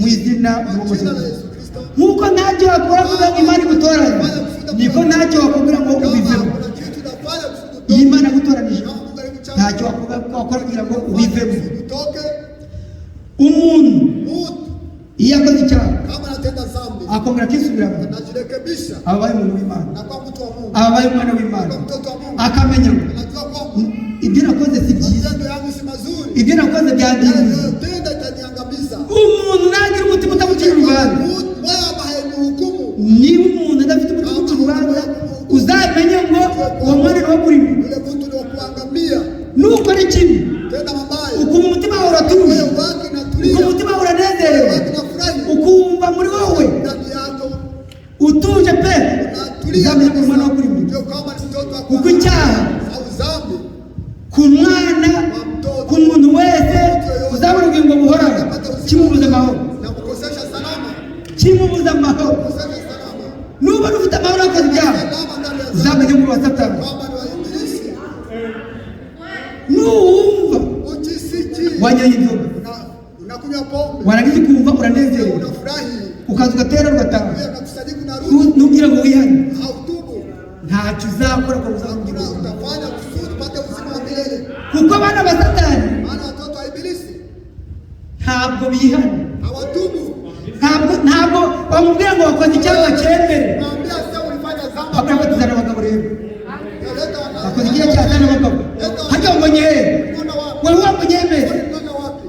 Speaker 1: izina
Speaker 2: Jina la Yesu Kristo.
Speaker 1: nk'uko ntacyo wakora kugira ngo Imana igutoranye, niko ntacyo wakubwira ngo ubivemo.
Speaker 2: Kuna kitu utafanya kusudi
Speaker 1: Iyi Imana yagutoranije
Speaker 2: Mungu alikuchagua
Speaker 1: ntacyo wakora kugira ngo ubivemo.
Speaker 2: utoke Mtu
Speaker 1: iyo akoze icyaha
Speaker 2: kama anatenda dhambi
Speaker 1: akongera akisubiramo
Speaker 2: anajirekebisha,
Speaker 1: ababaye umuntu w'Imana,
Speaker 2: na kwa mtu wa Mungu,
Speaker 1: ababaye umwana w'Imana,
Speaker 2: kwa mtoto wa Mungu,
Speaker 1: akamenya ngo
Speaker 2: anajua kwamba
Speaker 1: ibyo nakoze si byiza,
Speaker 2: matendo yangu si mazuri,
Speaker 1: ibyo nakoze byandinze.
Speaker 2: tenda itaniangamiza.
Speaker 1: Umuntu nagira umutima utamucira urubanza,
Speaker 2: Moyo ambaye ni hukumu,
Speaker 1: niba umuntu adafite umutima ucira urubanza uzamenye ngo uwo mwana ni uwo kurima.
Speaker 2: yule mtu ni wa kuangamia.
Speaker 1: Nukora ikibi
Speaker 2: Tenda mabaya,
Speaker 1: ukumva umutima wawe uratuje,
Speaker 2: moyo wake unatulia,
Speaker 1: ukumva umutima wawe uranezerewe,
Speaker 2: wake unafurahi,
Speaker 1: ukumva muri wowe
Speaker 2: ndani yako
Speaker 1: utuje pe,
Speaker 2: unatulia
Speaker 1: uzamenye ko umwana wo kurima.
Speaker 2: ndio kama ni mtoto wako
Speaker 1: Kuko icyaha
Speaker 2: au dhambi
Speaker 1: ku mwana, ku muntu wese uzabona ubugingo buhoraho kimubuza amahoro,
Speaker 2: na kukosesha salama,
Speaker 1: kimubuza amahoro.
Speaker 2: kukosesha salama,
Speaker 1: Nuba ufite amahoro akoze ibyaha
Speaker 2: salama ndani ya dhambi,
Speaker 1: uzamenye ngo wa Satani.
Speaker 2: kama ni wa ibilisi.
Speaker 1: Nuwumva
Speaker 2: Ujisiki
Speaker 1: wanyoye inzoga
Speaker 2: unakunywa pombe,
Speaker 1: warangiza ukumva uranezerewe,
Speaker 2: unafurahi,
Speaker 1: ukaza ugatera ugataha,
Speaker 2: wewe unakusanyika, unarudi,
Speaker 1: nubwira ngo wihane,
Speaker 2: hautubu,
Speaker 1: ntacyo uzakora kwa uzaba
Speaker 2: hakuna
Speaker 1: ubugingo.
Speaker 2: utafanya kusudi upate uzima wa milele.
Speaker 1: Kuko abana ba Satani
Speaker 2: Maana watoto wa ibilisi
Speaker 1: ntabwo bihana,
Speaker 2: hawatubu.
Speaker 1: ntabwo bamubwira ngo wakoze icyaha cyemere.
Speaker 2: Mwambia sasa ulifanya dhambi,
Speaker 1: Bakora batizana abagabo rero
Speaker 2: leta
Speaker 1: bakoze igihe cyazana abagabo hajya ngo nyere wewe wamenyemere
Speaker 2: unaona wapi?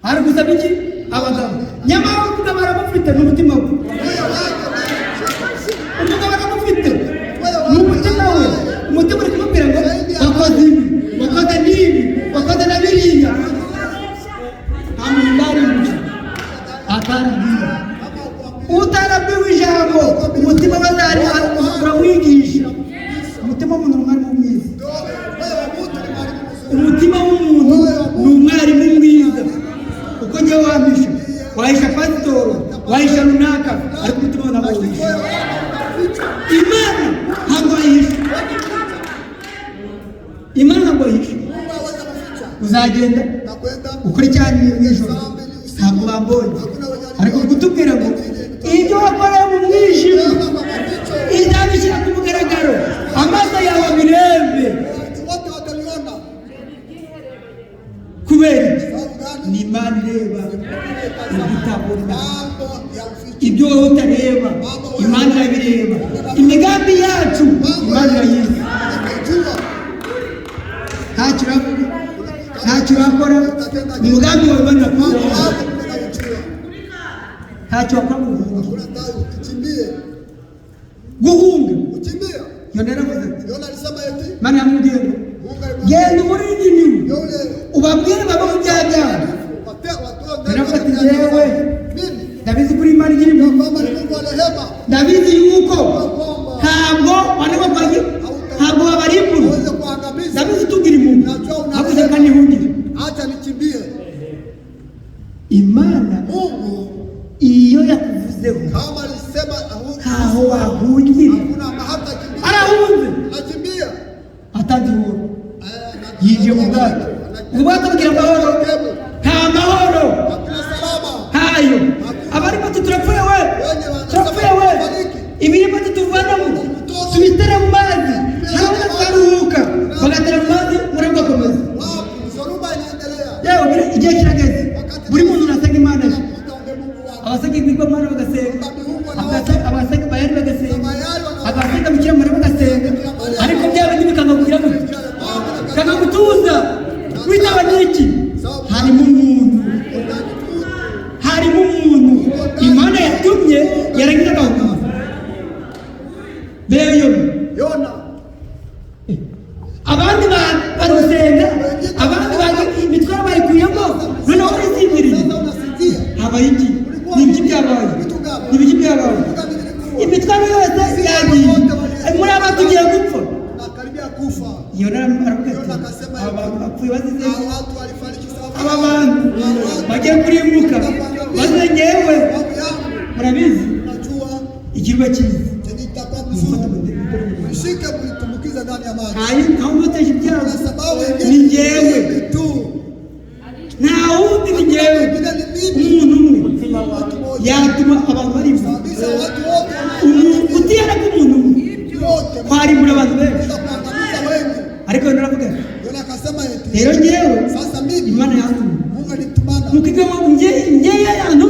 Speaker 1: hari gusaba iki abagabo, nyamara umugabo aramufite n'umutima we, umugabo aramufite n'umutima we, umutima uri kumubwira ngo wakoze ibi, wakoze n'ibi, wakoze na biriya. Amindari atarabwira utarabwiwe ijambo, umutima bazari uramwigisha. Umutima w'umuntu ni umwarimu mwiza, umutima w'umuntu ni umwarimu mwiza. Uko njye wamisha wahisha pasitoro, wahisha runaka, ariko umutima ntabwo wahisha. Imana ntabwo wahisha, Imana ntabwo wahisha. Uzagenda ukora icyaha nijoro ntabwo bambonye, ariko kutubwira ngo ibyo wakoreye mu mwijima izabishyira ku mugaragaro, amaso yawe abirebe.
Speaker 2: Wote wataliona.
Speaker 1: Kubera iki? Ni Imana ireba utabona, ibyo wowe utareba Imana irabireba. Imigambi yacu Imana irayizi. Ntacyo wakora umugambi wawe Imana irakuzi. Ntacyo wakora mu guhunga, Yona yaravuze ati, Imana yamubwiye ngo genda umurinde inyuma ubabwire baba mu byaha byabo. Yaravuze ati yewe ndabizi kuri Imana igira impuhwe, ndabizi yuko ntabwo babarimbura, ndabizi tugira impuhwe, hakuze kandi ihungire.
Speaker 2: Acha nikimbie.
Speaker 1: Imana iyo yakuvuzeho
Speaker 2: Kama alisema
Speaker 1: ntaho wahungira,
Speaker 2: hakuna mahata kimbia.
Speaker 1: arahunze
Speaker 2: Anakimbia.
Speaker 1: atanze ihoro, yinjiye mu bwato. Ubwato bugira amahoro? Nta mahoro
Speaker 2: Hakuna salama.
Speaker 1: hayo. Abarimo turapfuye we, turapfuye we, imirimo tuvanamo tubitere mu mazi, hanyuma tukaruhuka, bagatera mu mazi murakomeza.
Speaker 2: Zoruba inaendelea.
Speaker 1: Yewe igihe kirageze, buri muntu nasenga Imana ye, abasenga ibigwamana bagasenga, abasenga bayari bagasenga, abasenga bikira Mariya bagasenga, ariko byaba ntibikanga kugira ngo kanga gutuza witaba n'iki. Harimo umuntu Imana yatumye yarangiza agahunga. Mbere
Speaker 2: Yona.
Speaker 1: abandi bari gusenga, abandi imitwaro bayikuyemo, noneho urizibirije.
Speaker 2: Unasikia.
Speaker 1: Habaye iki? Ni ibiki byabaye? Ni ibiki byabaye? Imitwaro yose yagiye, muri aba tugiye gupfa.
Speaker 2: Nakaribia kufa.
Speaker 1: Yona aravuga ati abantu bapfuye bazize
Speaker 2: Watu walifariki sababu
Speaker 1: aba bantu bagiye kurimbuka, maze ngewe murabizi
Speaker 2: najua
Speaker 1: ikirwa cyiza
Speaker 2: nitakuwa mzuri. Mshike kulitumbukiza ndani ya maji.
Speaker 1: ntawe umuteje ibyago,
Speaker 2: Kwa sababu
Speaker 1: ni ngewe,
Speaker 2: tu.
Speaker 1: nta wundi, ni ngewe. Umuntu umwe yatuma abantu barimbuka.
Speaker 2: Kabisa watu wote
Speaker 1: Kutiyana k'umuntu umwe
Speaker 2: wote
Speaker 1: kwarimbura abantu benshi,
Speaker 2: kuangamiza wengi.
Speaker 1: ariko Yona aravuga ati
Speaker 2: Yona akasema eti
Speaker 1: rero ngewe
Speaker 2: sasa mimi
Speaker 1: Imana yantumye
Speaker 2: Mungu alitumana
Speaker 1: mukigama njye yantu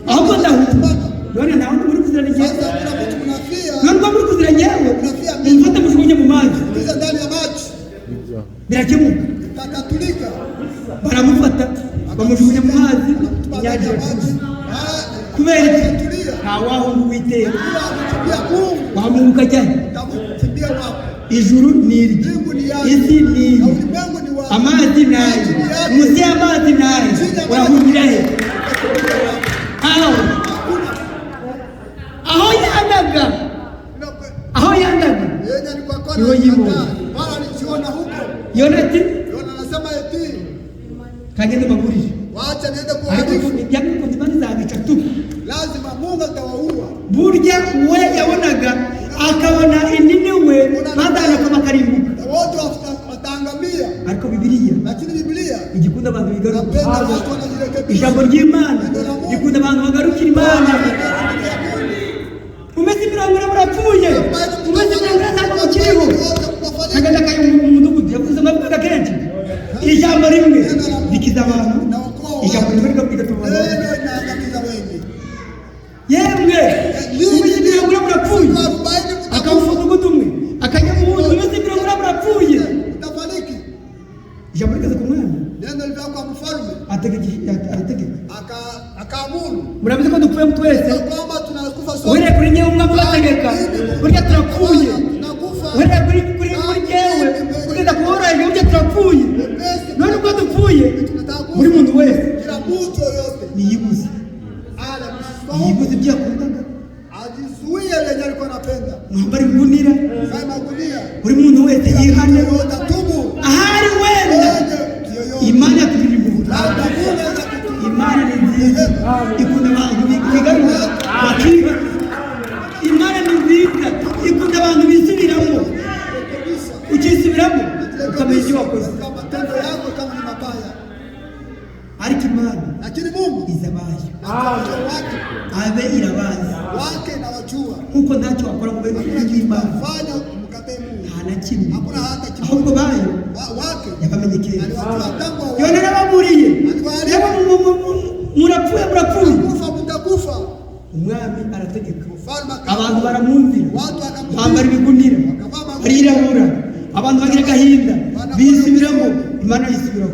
Speaker 1: ahubwo ndahuta none nawe muri kuzirana njye
Speaker 2: Sasa kuna mtu mnafia.
Speaker 1: none muri kuzirana nyewe
Speaker 2: Unafia mimi.
Speaker 1: mfate mushukunye mu mazi
Speaker 2: Ingiza ndani ya maji.
Speaker 1: birakemuka
Speaker 2: Takatulika.
Speaker 1: baramufata bamushukunye mu mazi
Speaker 2: Ndani ya
Speaker 1: nyaje
Speaker 2: maji.
Speaker 1: kubera iki
Speaker 2: Tulia.
Speaker 1: ntawaho nguwitera
Speaker 2: Tulia Mungu.
Speaker 1: wamunguka cyane
Speaker 2: Tamukimbia wapo.
Speaker 1: ijuru ni irye
Speaker 2: Mbingu ni yake.
Speaker 1: isi ni
Speaker 2: Na
Speaker 1: irye
Speaker 2: ulimwengu ni wako.
Speaker 1: amazi nayo munsi y'amazi nayo urahurira he aho yandaga aho yandaga
Speaker 2: Yeye alikuwa kwa
Speaker 1: Iwe yimo.
Speaker 2: Wala alijiona huko.
Speaker 1: yonati
Speaker 2: Yona anasema eti
Speaker 1: kagende magurire
Speaker 2: waacha niende
Speaker 1: ariko
Speaker 2: kuharifu.
Speaker 1: ibyakuko zibani zabica tu
Speaker 2: Lazima Mungu atawaua.
Speaker 1: burya we yabonaga akabona inini we badana kama karimbuka
Speaker 2: Na wote wataangamia.
Speaker 1: ariko bibiliya
Speaker 2: Lakini Biblia
Speaker 1: igikunda abantu bigaruka
Speaker 2: napenda watu wanajirekebisha.
Speaker 1: ijambo ry'imana rikunda abantu bagarukira imana umeze mirongo ine murapfuye umeze mirongo ine ntabwo mukiriho kagenda kayo mu mudugudu yavuze amavuga kenshi ijambo rimwe rikiza abantu ijambo rimwe rigatuma abantu
Speaker 2: Neno inaangamiza wengi.
Speaker 1: yemwe umeze mirongo ine murapfuye akaba umudugudu umwe akajya mu wundi umeze mirongo ine murapfuye
Speaker 2: Utafariki.
Speaker 1: ijambo rigeze ku mwana
Speaker 2: Neno lilikuwa kwa mfalme.
Speaker 1: arategeka
Speaker 2: Akaamuru.
Speaker 1: murabizi ko dupfuye twese
Speaker 2: Kwamba tunakufa
Speaker 1: uhereye kuri nyewe umwami ubategeka burya turapfuye
Speaker 2: Tunakufa.
Speaker 1: uhereye kuri nyewe kugeza ku woroheje burya turapfuye none ubwo dupfuye buri muntu wese
Speaker 2: Kila mtu yoyote.
Speaker 1: niyibuze
Speaker 2: Ale
Speaker 1: niyibuze ibyo yakundaga
Speaker 2: ajizuie lenye alikuwa anapenda.
Speaker 1: mwambara ibigunira
Speaker 2: Kama magunia.
Speaker 1: buri muntu wese yihane
Speaker 2: Utatubu.
Speaker 1: ahari wenda imana yatugirira impuhwe
Speaker 2: Labda Mungu anaweza kutubu.
Speaker 1: imana ni nziza ikunda abantu bigarura bakiga imana ni nziza ikunda abantu bisubiramo ukisubiramo ukamenya ibyo wakoze
Speaker 2: Kama matendo yako kama ni mabaya.
Speaker 1: ariko imana
Speaker 2: Lakini Mungu
Speaker 1: izabaye
Speaker 2: anawajua watu
Speaker 1: abe irabazi
Speaker 2: wake na wajua.
Speaker 1: nkuko ntacyo wakora ngo ube n'imana
Speaker 2: Fanya mkatae Mungu.
Speaker 1: nta na kimwe
Speaker 2: Hakuna hata kitu.
Speaker 1: ahubwo bayo
Speaker 2: Wake
Speaker 1: yakamenye kera
Speaker 2: aliwajua tangu awali.
Speaker 1: yone narabamuriye murapfuye
Speaker 2: Kufa mtakufa.
Speaker 1: umwami arategeka
Speaker 2: Mfalme
Speaker 1: abantu baramwumvira
Speaker 2: watu akamwambia
Speaker 1: bambara ibigunira barirabura abantu bagira agahinda bisubiramo imana yisubiramo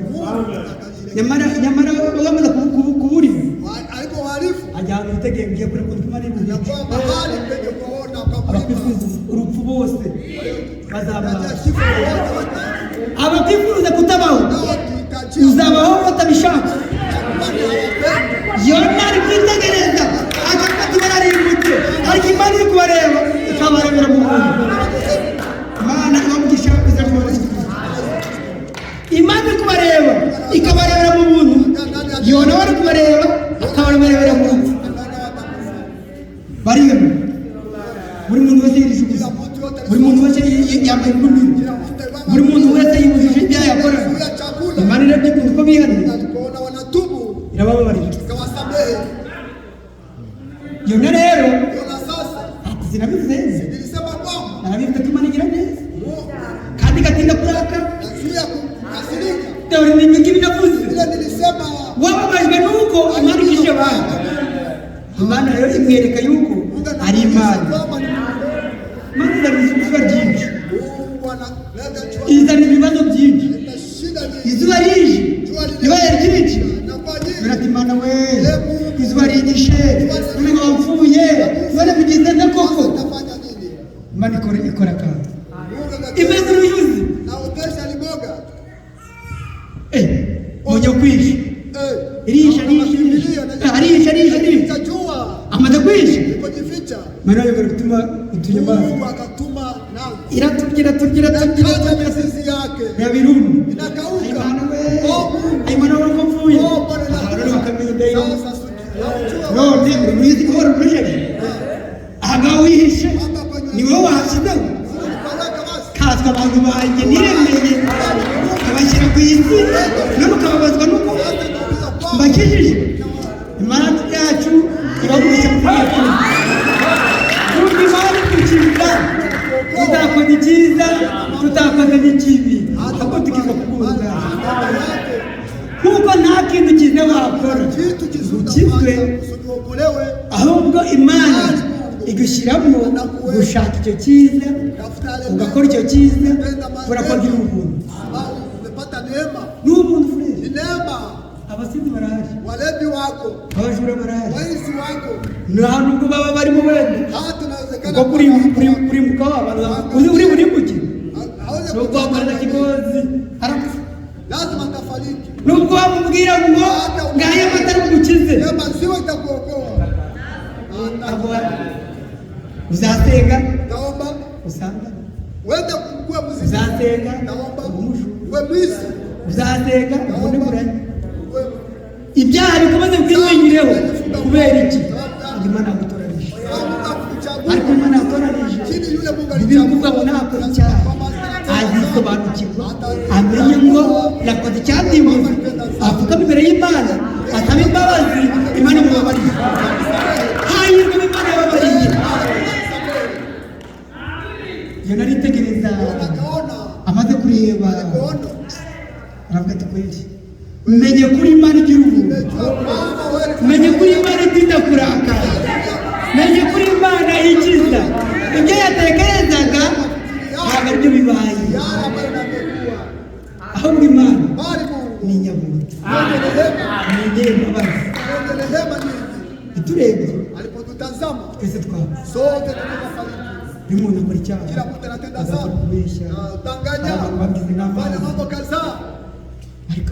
Speaker 1: nyamara bamaze kuburira
Speaker 2: alipoharifu
Speaker 1: ajyana ibitegeko ngiye kure kuko imana
Speaker 2: ya
Speaker 1: ibuze
Speaker 2: kwamba hali penye kuona
Speaker 1: abakwifuza urupfu bose bazabana
Speaker 2: kifo
Speaker 1: abakwifuza kutabaho uzabaho batabishaka yona ari kwitegereza agafata ibara rimbutse ariko imana iri kubareba ikabarebera mu muntu imana ibamugisha kuza imana iri kubareba ikabarebera mu muntu yona wari kubareba akabarebera mu rupfu bariyemo buri muntu wese yirishubije buri muntu wese yambaye imbunda buri muntu wese yibujije ibyaha yakoraga imana irebye ukuntu uko bihannye
Speaker 2: alipoona wanatubu
Speaker 1: irabababarira
Speaker 2: ikawasamehe.
Speaker 1: yona rero
Speaker 2: Yona sasa
Speaker 1: ati zinabivuze
Speaker 2: nilisema kwamba
Speaker 1: narabivuze ko imana igira neza kandi igatinda kuraka
Speaker 2: nazuia kukasirika.
Speaker 1: dore ni ibingibi navuze
Speaker 2: Vile nilisema
Speaker 1: wababajwe nuko imana igishe abantu imana rero imwereka yuko ari imana imana izana izuba ryinshi
Speaker 2: Mungu analeta jua.
Speaker 1: izana ibibazo byinshi
Speaker 2: Leta shida nyingi.
Speaker 1: izuba rije ribaye ryinshi
Speaker 2: Na kwa nini?
Speaker 1: birati imana we izuba rigishe none ngo wapfuye none bigize nde koko
Speaker 2: Utafanya nini?
Speaker 1: imana ikora akantu
Speaker 2: Mungu akasema,
Speaker 1: imeze uruyuzi
Speaker 2: na utesha liboga.
Speaker 1: mujya kwisha irisha
Speaker 2: Itajua
Speaker 1: amaze kwisha
Speaker 2: ilipojificha.
Speaker 1: mana yo gutuma utunyamaswa
Speaker 2: Mungu akatuma nao.
Speaker 1: iraturya
Speaker 2: Kata mizizi yake
Speaker 1: yabiruru
Speaker 2: inakauka.
Speaker 1: imana we
Speaker 2: Oh, Mungu.
Speaker 1: imana we ko mvuye
Speaker 2: Oh, Bwana
Speaker 1: none
Speaker 2: na
Speaker 1: bakamenya dayo
Speaker 2: sasa unajua
Speaker 1: none uruyizi ko rujeje aha wihishe
Speaker 2: hapa kwenye
Speaker 1: ni wowe wahashyizeho
Speaker 2: baraka basi.
Speaker 1: katswe abantu banjye niremeye abashyira ku isi none ukababazwa nuko mbakijije imana yacu ibagurisha mu bwacu kuko imana ikukiza tutakoze icyiza tutakoze n'ikibi ahubwo tukiza kubunga kuko nta kintu cyiza wakora
Speaker 2: kitu kizuri
Speaker 1: ukizwe,
Speaker 2: usiokolewe,
Speaker 1: ahubwo Imana igushyiramo gushaka icyo cyiza, ugakora icyo cyiza, urakogira ubuntu.
Speaker 2: ambao umepata neema.
Speaker 1: N'ubuntu
Speaker 2: Ni
Speaker 1: frere,
Speaker 2: neema.
Speaker 1: abasizi barahari,
Speaker 2: Walevi wako,
Speaker 1: abajura barahari,
Speaker 2: waizi wako,
Speaker 1: nta nubwo baba barimo wenda
Speaker 2: hata inawezekana
Speaker 1: ubwo kurimbuka wabo uri burimbuke,
Speaker 2: hawezi
Speaker 1: nubwo wamara kigozi arapfa,
Speaker 2: lazima atafariki.
Speaker 1: nubwo wamubwira ngo ngaye amatara umukize,
Speaker 2: Neema sio itakuokoa.
Speaker 1: uzasenga
Speaker 2: Naomba
Speaker 1: usanga,
Speaker 2: wende kuwa mzima.
Speaker 1: uzasenga
Speaker 2: Naomba
Speaker 1: umushu,
Speaker 2: uwe mwizi.
Speaker 1: uzasenga ubone kuranya,
Speaker 2: Uwe
Speaker 1: ibyaha bikomeze kwinyigireho. Kubera iki? Imana yagutoranije, ariko Imana yatoranije bivuga ngo nakora icyaha azisobanukirwa, amenye ngo nakoze icyandimbuza, apfukame imbere y'Imana, asaba imbabazi, Imana imubabariye. Hahirwa Imana yababariye. Iyo naritegereza amaze kureba aravuga ati kweli menye kuri Imana igira ubuntu, menye kuri Imana itinda kurakara, menye kuri Imana ikiza. Ibyo yatekerezaga ntabwo aribyo bibaye, ahubwo Imana ni nyabuntu, ni nyembabazi. Iturebye
Speaker 2: alipotutazama
Speaker 1: twese twaba
Speaker 2: sote tukafariki.
Speaker 1: iyo umuntu akora icyaha
Speaker 2: Kila mtu anatenda
Speaker 1: agakora
Speaker 2: dhambi,
Speaker 1: kubeshya,
Speaker 2: danganya,
Speaker 1: abantu bagize inama,
Speaker 2: fanya mambo kadhaa.
Speaker 1: ariko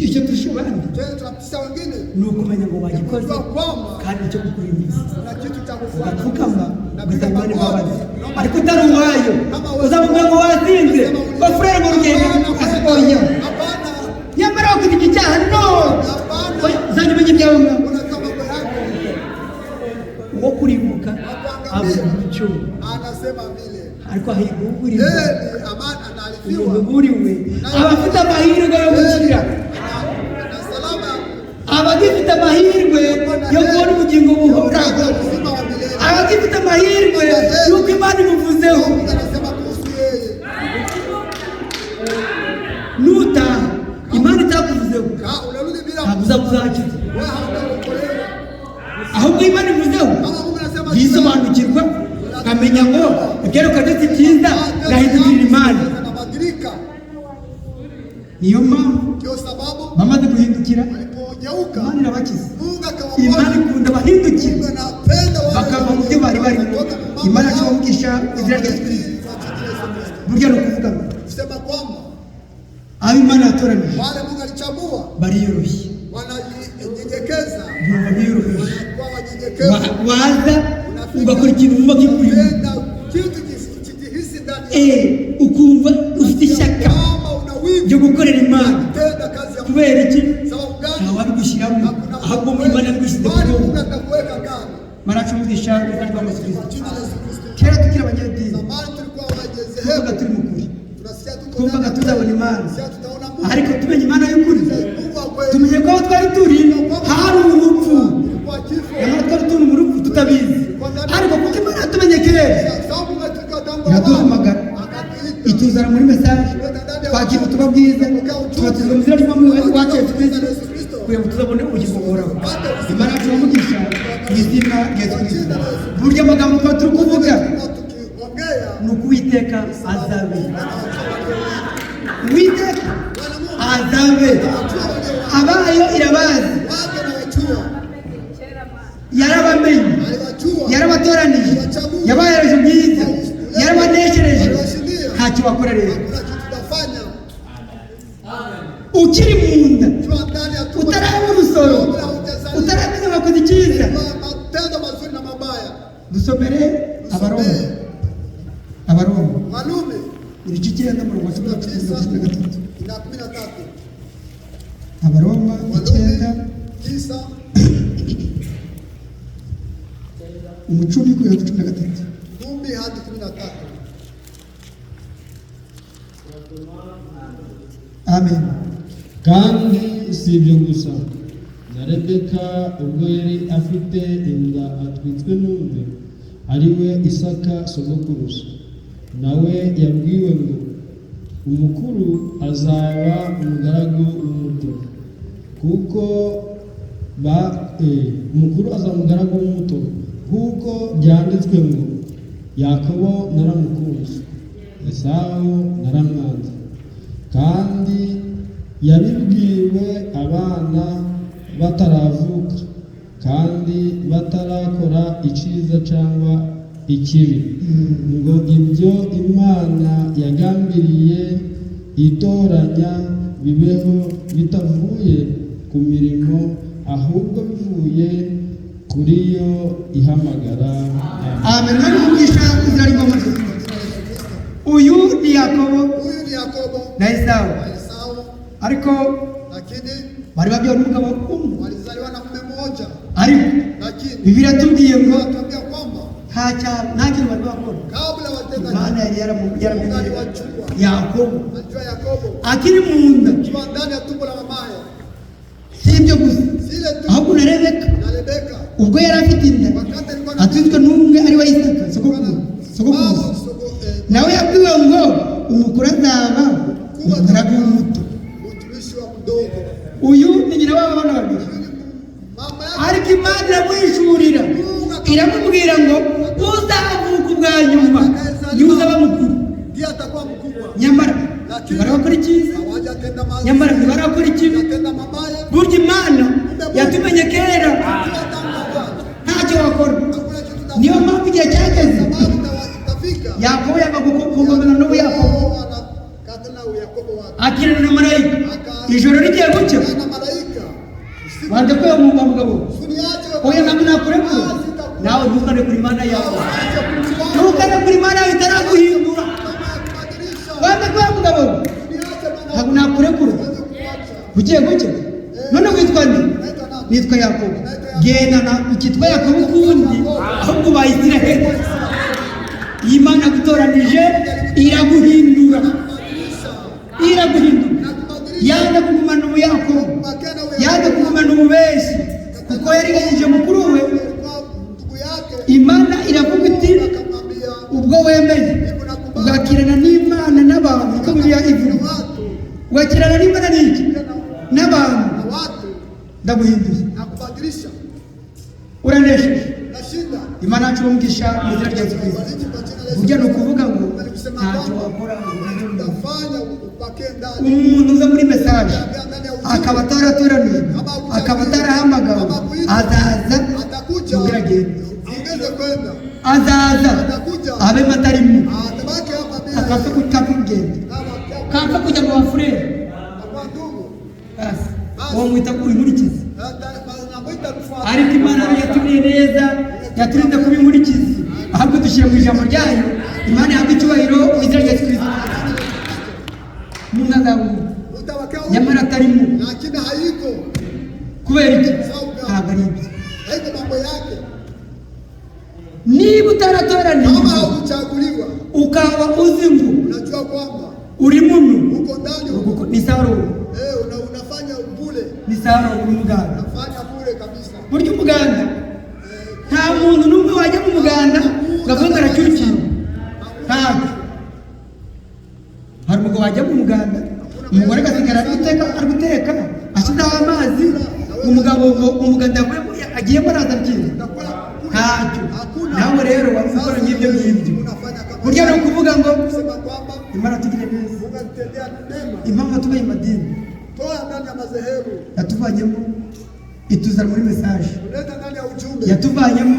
Speaker 1: icyo turusha abandi
Speaker 2: Je, tunatisha wengine
Speaker 1: ni ukumenya ngo wagikoze
Speaker 2: kujua kwamba
Speaker 1: kandi icyo gukora imizi
Speaker 2: na kitu cha kufuata
Speaker 1: ugapfukama
Speaker 2: na
Speaker 1: ugasaba Imana imbabazi,
Speaker 2: Naomba
Speaker 1: ariko utari uwayo uzavuga ngo wazinze bafurere mu rugendo oya,
Speaker 2: hapana,
Speaker 1: nyamara wakoze iki cyaha no
Speaker 2: hapana.
Speaker 1: uzajya umenya ibyawe mwa
Speaker 2: Unajua mambo yako.
Speaker 1: uwo kuribuka avuga icyo,
Speaker 2: Anasema vile.
Speaker 1: ariko ahiga uburirwa
Speaker 2: Yeye ni amani anaarifiwa.
Speaker 1: uburiwe abafite amahirwe yo gukira,
Speaker 2: Na salama
Speaker 1: abagifite amahirwe yo kubona ubugingo buhoraho,
Speaker 2: uzima wa milele.
Speaker 1: abagifite amahirwe y'uko Imana imuvuzeho.
Speaker 2: Mungu anasema kuhusu yeye.
Speaker 1: Nutaha Imana itakuvuzeho
Speaker 2: Unarudi bila
Speaker 1: ntabwo uzaba uzakiza,
Speaker 2: wewe hautaokolewa.
Speaker 1: ahubwo Imana ivuzeho
Speaker 2: Kama Mungu anasema
Speaker 1: yisobanukirwa, nkamenya ngo ibyeruka ndetse byiza ngahindurira Imana.
Speaker 2: anabadilika.
Speaker 1: Niyo mpamvu
Speaker 2: Ndio sababu
Speaker 1: bamaze guhindukira
Speaker 2: alipogeuka
Speaker 1: Imana irabakiza.
Speaker 2: Mungu
Speaker 1: Imana
Speaker 2: akawaponya.
Speaker 1: ikunda abahindukira
Speaker 2: Mungu anapenda wale
Speaker 1: bakava mu byo bari barimo. Imana ikibavugisha izina rya Yesu Kristo, burya ni ukuvuga ngo
Speaker 2: kusema kwamba
Speaker 1: abo Imana yatoranije
Speaker 2: wale Mungu alichagua
Speaker 1: bariyoroshye,
Speaker 2: wanajinyenyekeza,
Speaker 1: ntabwo biyoroheje.
Speaker 2: wanakuwa wanyenyekevu.
Speaker 1: Waza ugakora ikintu wumva kikurimo,
Speaker 2: Unapenda kitu kijihisi ndani
Speaker 1: ukumva ufite ishyaka
Speaker 2: kama una wivu
Speaker 1: ryo gukorera Imana.
Speaker 2: tenda kazi ya Mungu.
Speaker 1: Kubera iki?
Speaker 2: Sababu gani?
Speaker 1: Ntawabigushyiramo, ahubwo mu Imana yabigushyize
Speaker 2: Bali
Speaker 1: ku
Speaker 2: Mungu atakuweka ndani.
Speaker 1: maracumugisha izina rya Yesu Kristo.
Speaker 2: Jina la Yesu Kristo.
Speaker 1: Kera tukiri abanyedini
Speaker 2: Zamani tulikuwa
Speaker 1: twumvaga
Speaker 2: wajezehebu.
Speaker 1: turi mu kuri,
Speaker 2: Tunasikia tuko
Speaker 1: twumvaga
Speaker 2: ndani.
Speaker 1: tuzabona Imana,
Speaker 2: Tunasikia tutaona Mungu.
Speaker 1: ariko tumenye Imana y'ukuri,
Speaker 2: Mungu wa kweli.
Speaker 1: tumenye ko aho twari turi hari urupfu,
Speaker 2: Kwa kifo.
Speaker 1: nyamara twari turi mu rupfu tutabizi, ariko kuko Imana yatumenye kera
Speaker 2: Sababu umetuka tangu
Speaker 1: iraduhamagara,
Speaker 2: akatuita.
Speaker 1: ituzana muri mesaje, twakira ubutumwa bwiza, tubatizwa mu izina ry'Umwami wacu Yesu Kristo kugira ngo tuzabone ubugingo buhoraho. Imana yacu iramugisha mu izina rya Yesu Kristo. Burya amagambo tuba turi kuvuga
Speaker 2: Tukiongea
Speaker 1: ni uko Uwiteka azabe, Uwiteka azabe, abayo irabazi,
Speaker 2: wake na wachua.
Speaker 1: yarabamenye,
Speaker 2: Aliwachua.
Speaker 1: yarabatoranije, yabahereje byiza, yarabaneshereje, ntacyo wakora rero.
Speaker 2: Kuna kitu tutafanya.
Speaker 1: Ukiri mu nda,
Speaker 2: Ukiwa ndani ya tumbo.
Speaker 1: utaraba urusoro, utaramenya wakoze icyiza,
Speaker 2: Matendo mazuri na mabaya.
Speaker 1: dusomere Abaroma, Abaroma
Speaker 2: Walume
Speaker 1: ibice 9 murongo wa 13.
Speaker 2: na 13.
Speaker 1: Abaroma 9
Speaker 2: 9
Speaker 1: umucumi kugeza ku 13.
Speaker 2: 10 hadi 13.
Speaker 1: Amen.
Speaker 5: kandi si ibyo gusa na Rebeka ubwo yari afite inda atwitswe n'undi ari we Isaka sogokuruza, nawe yabwiwe ngo umukuru azaba umugaragu w'umuto, kuko umukuru azamugaragu w'umuto, kuko byanditswe ngo Yakobo naramukunze, Esawu naramwanze. Kandi yabibwiwe abana bataravuka kandi batarakora icyiza cyangwa ikibi, ngo ibyo Imana yagambiriye itoranya bibeho bitavuye ku mirimo, ahubwo bivuye kuri yo ihamagara.
Speaker 1: Amen. Nani mugisha izina ry'Imana. Uyu ni Yakobo na Esawu. Ariko bari babyaye umugabo umwe.
Speaker 2: Walizaliwa na mume mmoja.
Speaker 1: Ariko Biblia yatubwiye ngo
Speaker 2: Tuambia kwamba
Speaker 1: nta kintu bari bakora.
Speaker 2: kabla watenda
Speaker 1: Imana yari yaramubwiye Yakobo
Speaker 2: alijua Yakobo
Speaker 1: akiri mu nda.
Speaker 2: akiwa ndani ya tumbo la mamaye.
Speaker 1: Si ibyo gusa,
Speaker 2: Zile tu
Speaker 1: ahubwo na Rebeka
Speaker 2: na Rebeka
Speaker 1: ubwo yari afite inda
Speaker 2: wakati alikuwa na
Speaker 1: atwitswe n'umwe ari we Isaka sogokuruza. Nawe yabwiwe ngo umukuru azaba umugaragu w'umuto.
Speaker 2: mtumishi wa mdogo.
Speaker 1: Uyu ni nyina w'aba bana babiri.
Speaker 2: Mama
Speaker 1: Ariko Imana iramwishurira iramubwira ngo uzavuka ubwa nyuma niwe uzaba mukuru.
Speaker 2: ndiye atakuwa mkubwa.
Speaker 1: Nyamara barakora icyiza,
Speaker 2: Hawajatenda maasi.
Speaker 1: nyamara barakora ikibi.
Speaker 2: Hawajatenda mabaya.
Speaker 1: Burya Imana yatumenye kera ntacyo wakora. Niyo mpamvu igihe cyageze Yakobo yava kugomana n'ubu Yakobo akirana na marayika. Ijoro rigiye gucya wandekuye mu mugabo oya ntabwo nakurekura. Nawe ntukane kuri Imana yawe, ntukane kuri Imana yawe itaraguhindura. Wandekuye mugabo ntabwo nakurekura. Bugiye gucya none witwa nde? Nitwa Yakobo. Genda ukitwa Yakobo ukundi ahubwo ubaye Isiraheli. Imana gutoranije iraguhindura, yanga kugumana ubu Yakobo, yanga kugumana ububeshyi, kuko yariganyije mukuru we. Imana iravuga iti ubwo wemeye ugakirana n'Imana n'abantu, uko Bibiliya ivuga, ugakirana n'Imana n'iki n'abantu, ndaguhinduye, uranesheje. Imana yacu umugisha mu izina rya Yesu Kristo. Burya ni ukuvuga ngo ntacyo wakora umuntu uza muri mesaje akaba ataratoranijwe akaba atarahamagawe, azaza kugira agende, azaza abe matarimo, akapfa kugenda, kapfa kujya mu bafurere. Uwo mwita inkurikizi. Ariko Imana yatubwiye neza, yaturinda kuba inkurikizi, ahubwo dushyira mu ijambo ryayo. Imana yahabwa icyubahiro mu izina rya Yesu Kristo. Umuntu azabona nyamara atarimo kubera iki? Ntabwo ari ibyo. Niba utaratoranijwe ukaba uzi ngo uri muno, ni Sawuli, ni Sawuli umuganda. Burya umuganda nta muntu n'umwe wajya mu muganda ukavuga ngo aracyukiye. Ntabwo hari umugabo wajya mu muganda, umugore agasigara ari guteka ashyizeho amazi, umuganda agiyemo araza byiza. Ntacyo. Nawe rero wari gukora nk'ibyo ngibyo. Burya ni ukuvuga ngo Imana tugire neza. Impamvu tubaye amadini yatuvanyemo ituzana muri mesaje, yatuvanyemo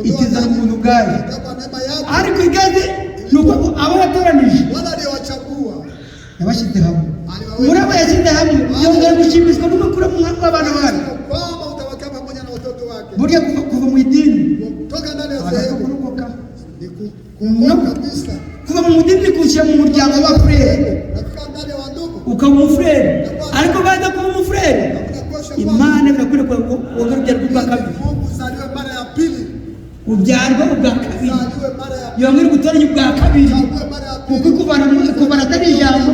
Speaker 1: ituzana umuntu ubwayo. Ariko igaze ni uko abo yatoranije yabashyize hamwe. Muri abo yashyize hamwe yongera gushimishwa n'umukuru w'abana bayo. Burya kuva mu idini kurokoka, kuva mu idini kushyira mu muryango w'abafurere ukaba umufurere. Ariko baza kuba umufurere, Imana irakwiye ko wongera ubyarwa ubwa kabiri, ubyarwa ubwa kabiri, yongera gutoranya ubwa kabiri, kuko ikuvana atari ijambo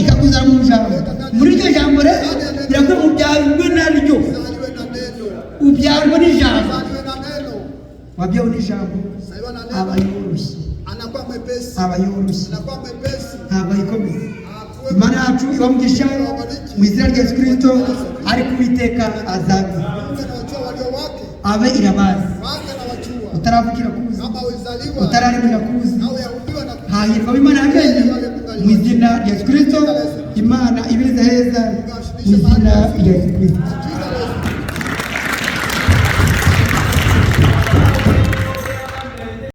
Speaker 1: ikakuzana mu ijambo. Muri iryo jambo rero birakwiye ubyarwe naryo, ubyarwa n'ijambo. Wabyawe n'ijambo aba yoroshye, aba yoroshye, ntabwo ayikomeye. Imana yacu ibamugisha mu izina rya Yesu Kristo, ariko Uwiteka azabe abe irabazi utaravukira kuzi utararemera kuzi hahirwa Imana yamenye mu izina rya Yesu Kristo. Imana ibiriza heza mu izina rya Yesu Kristo.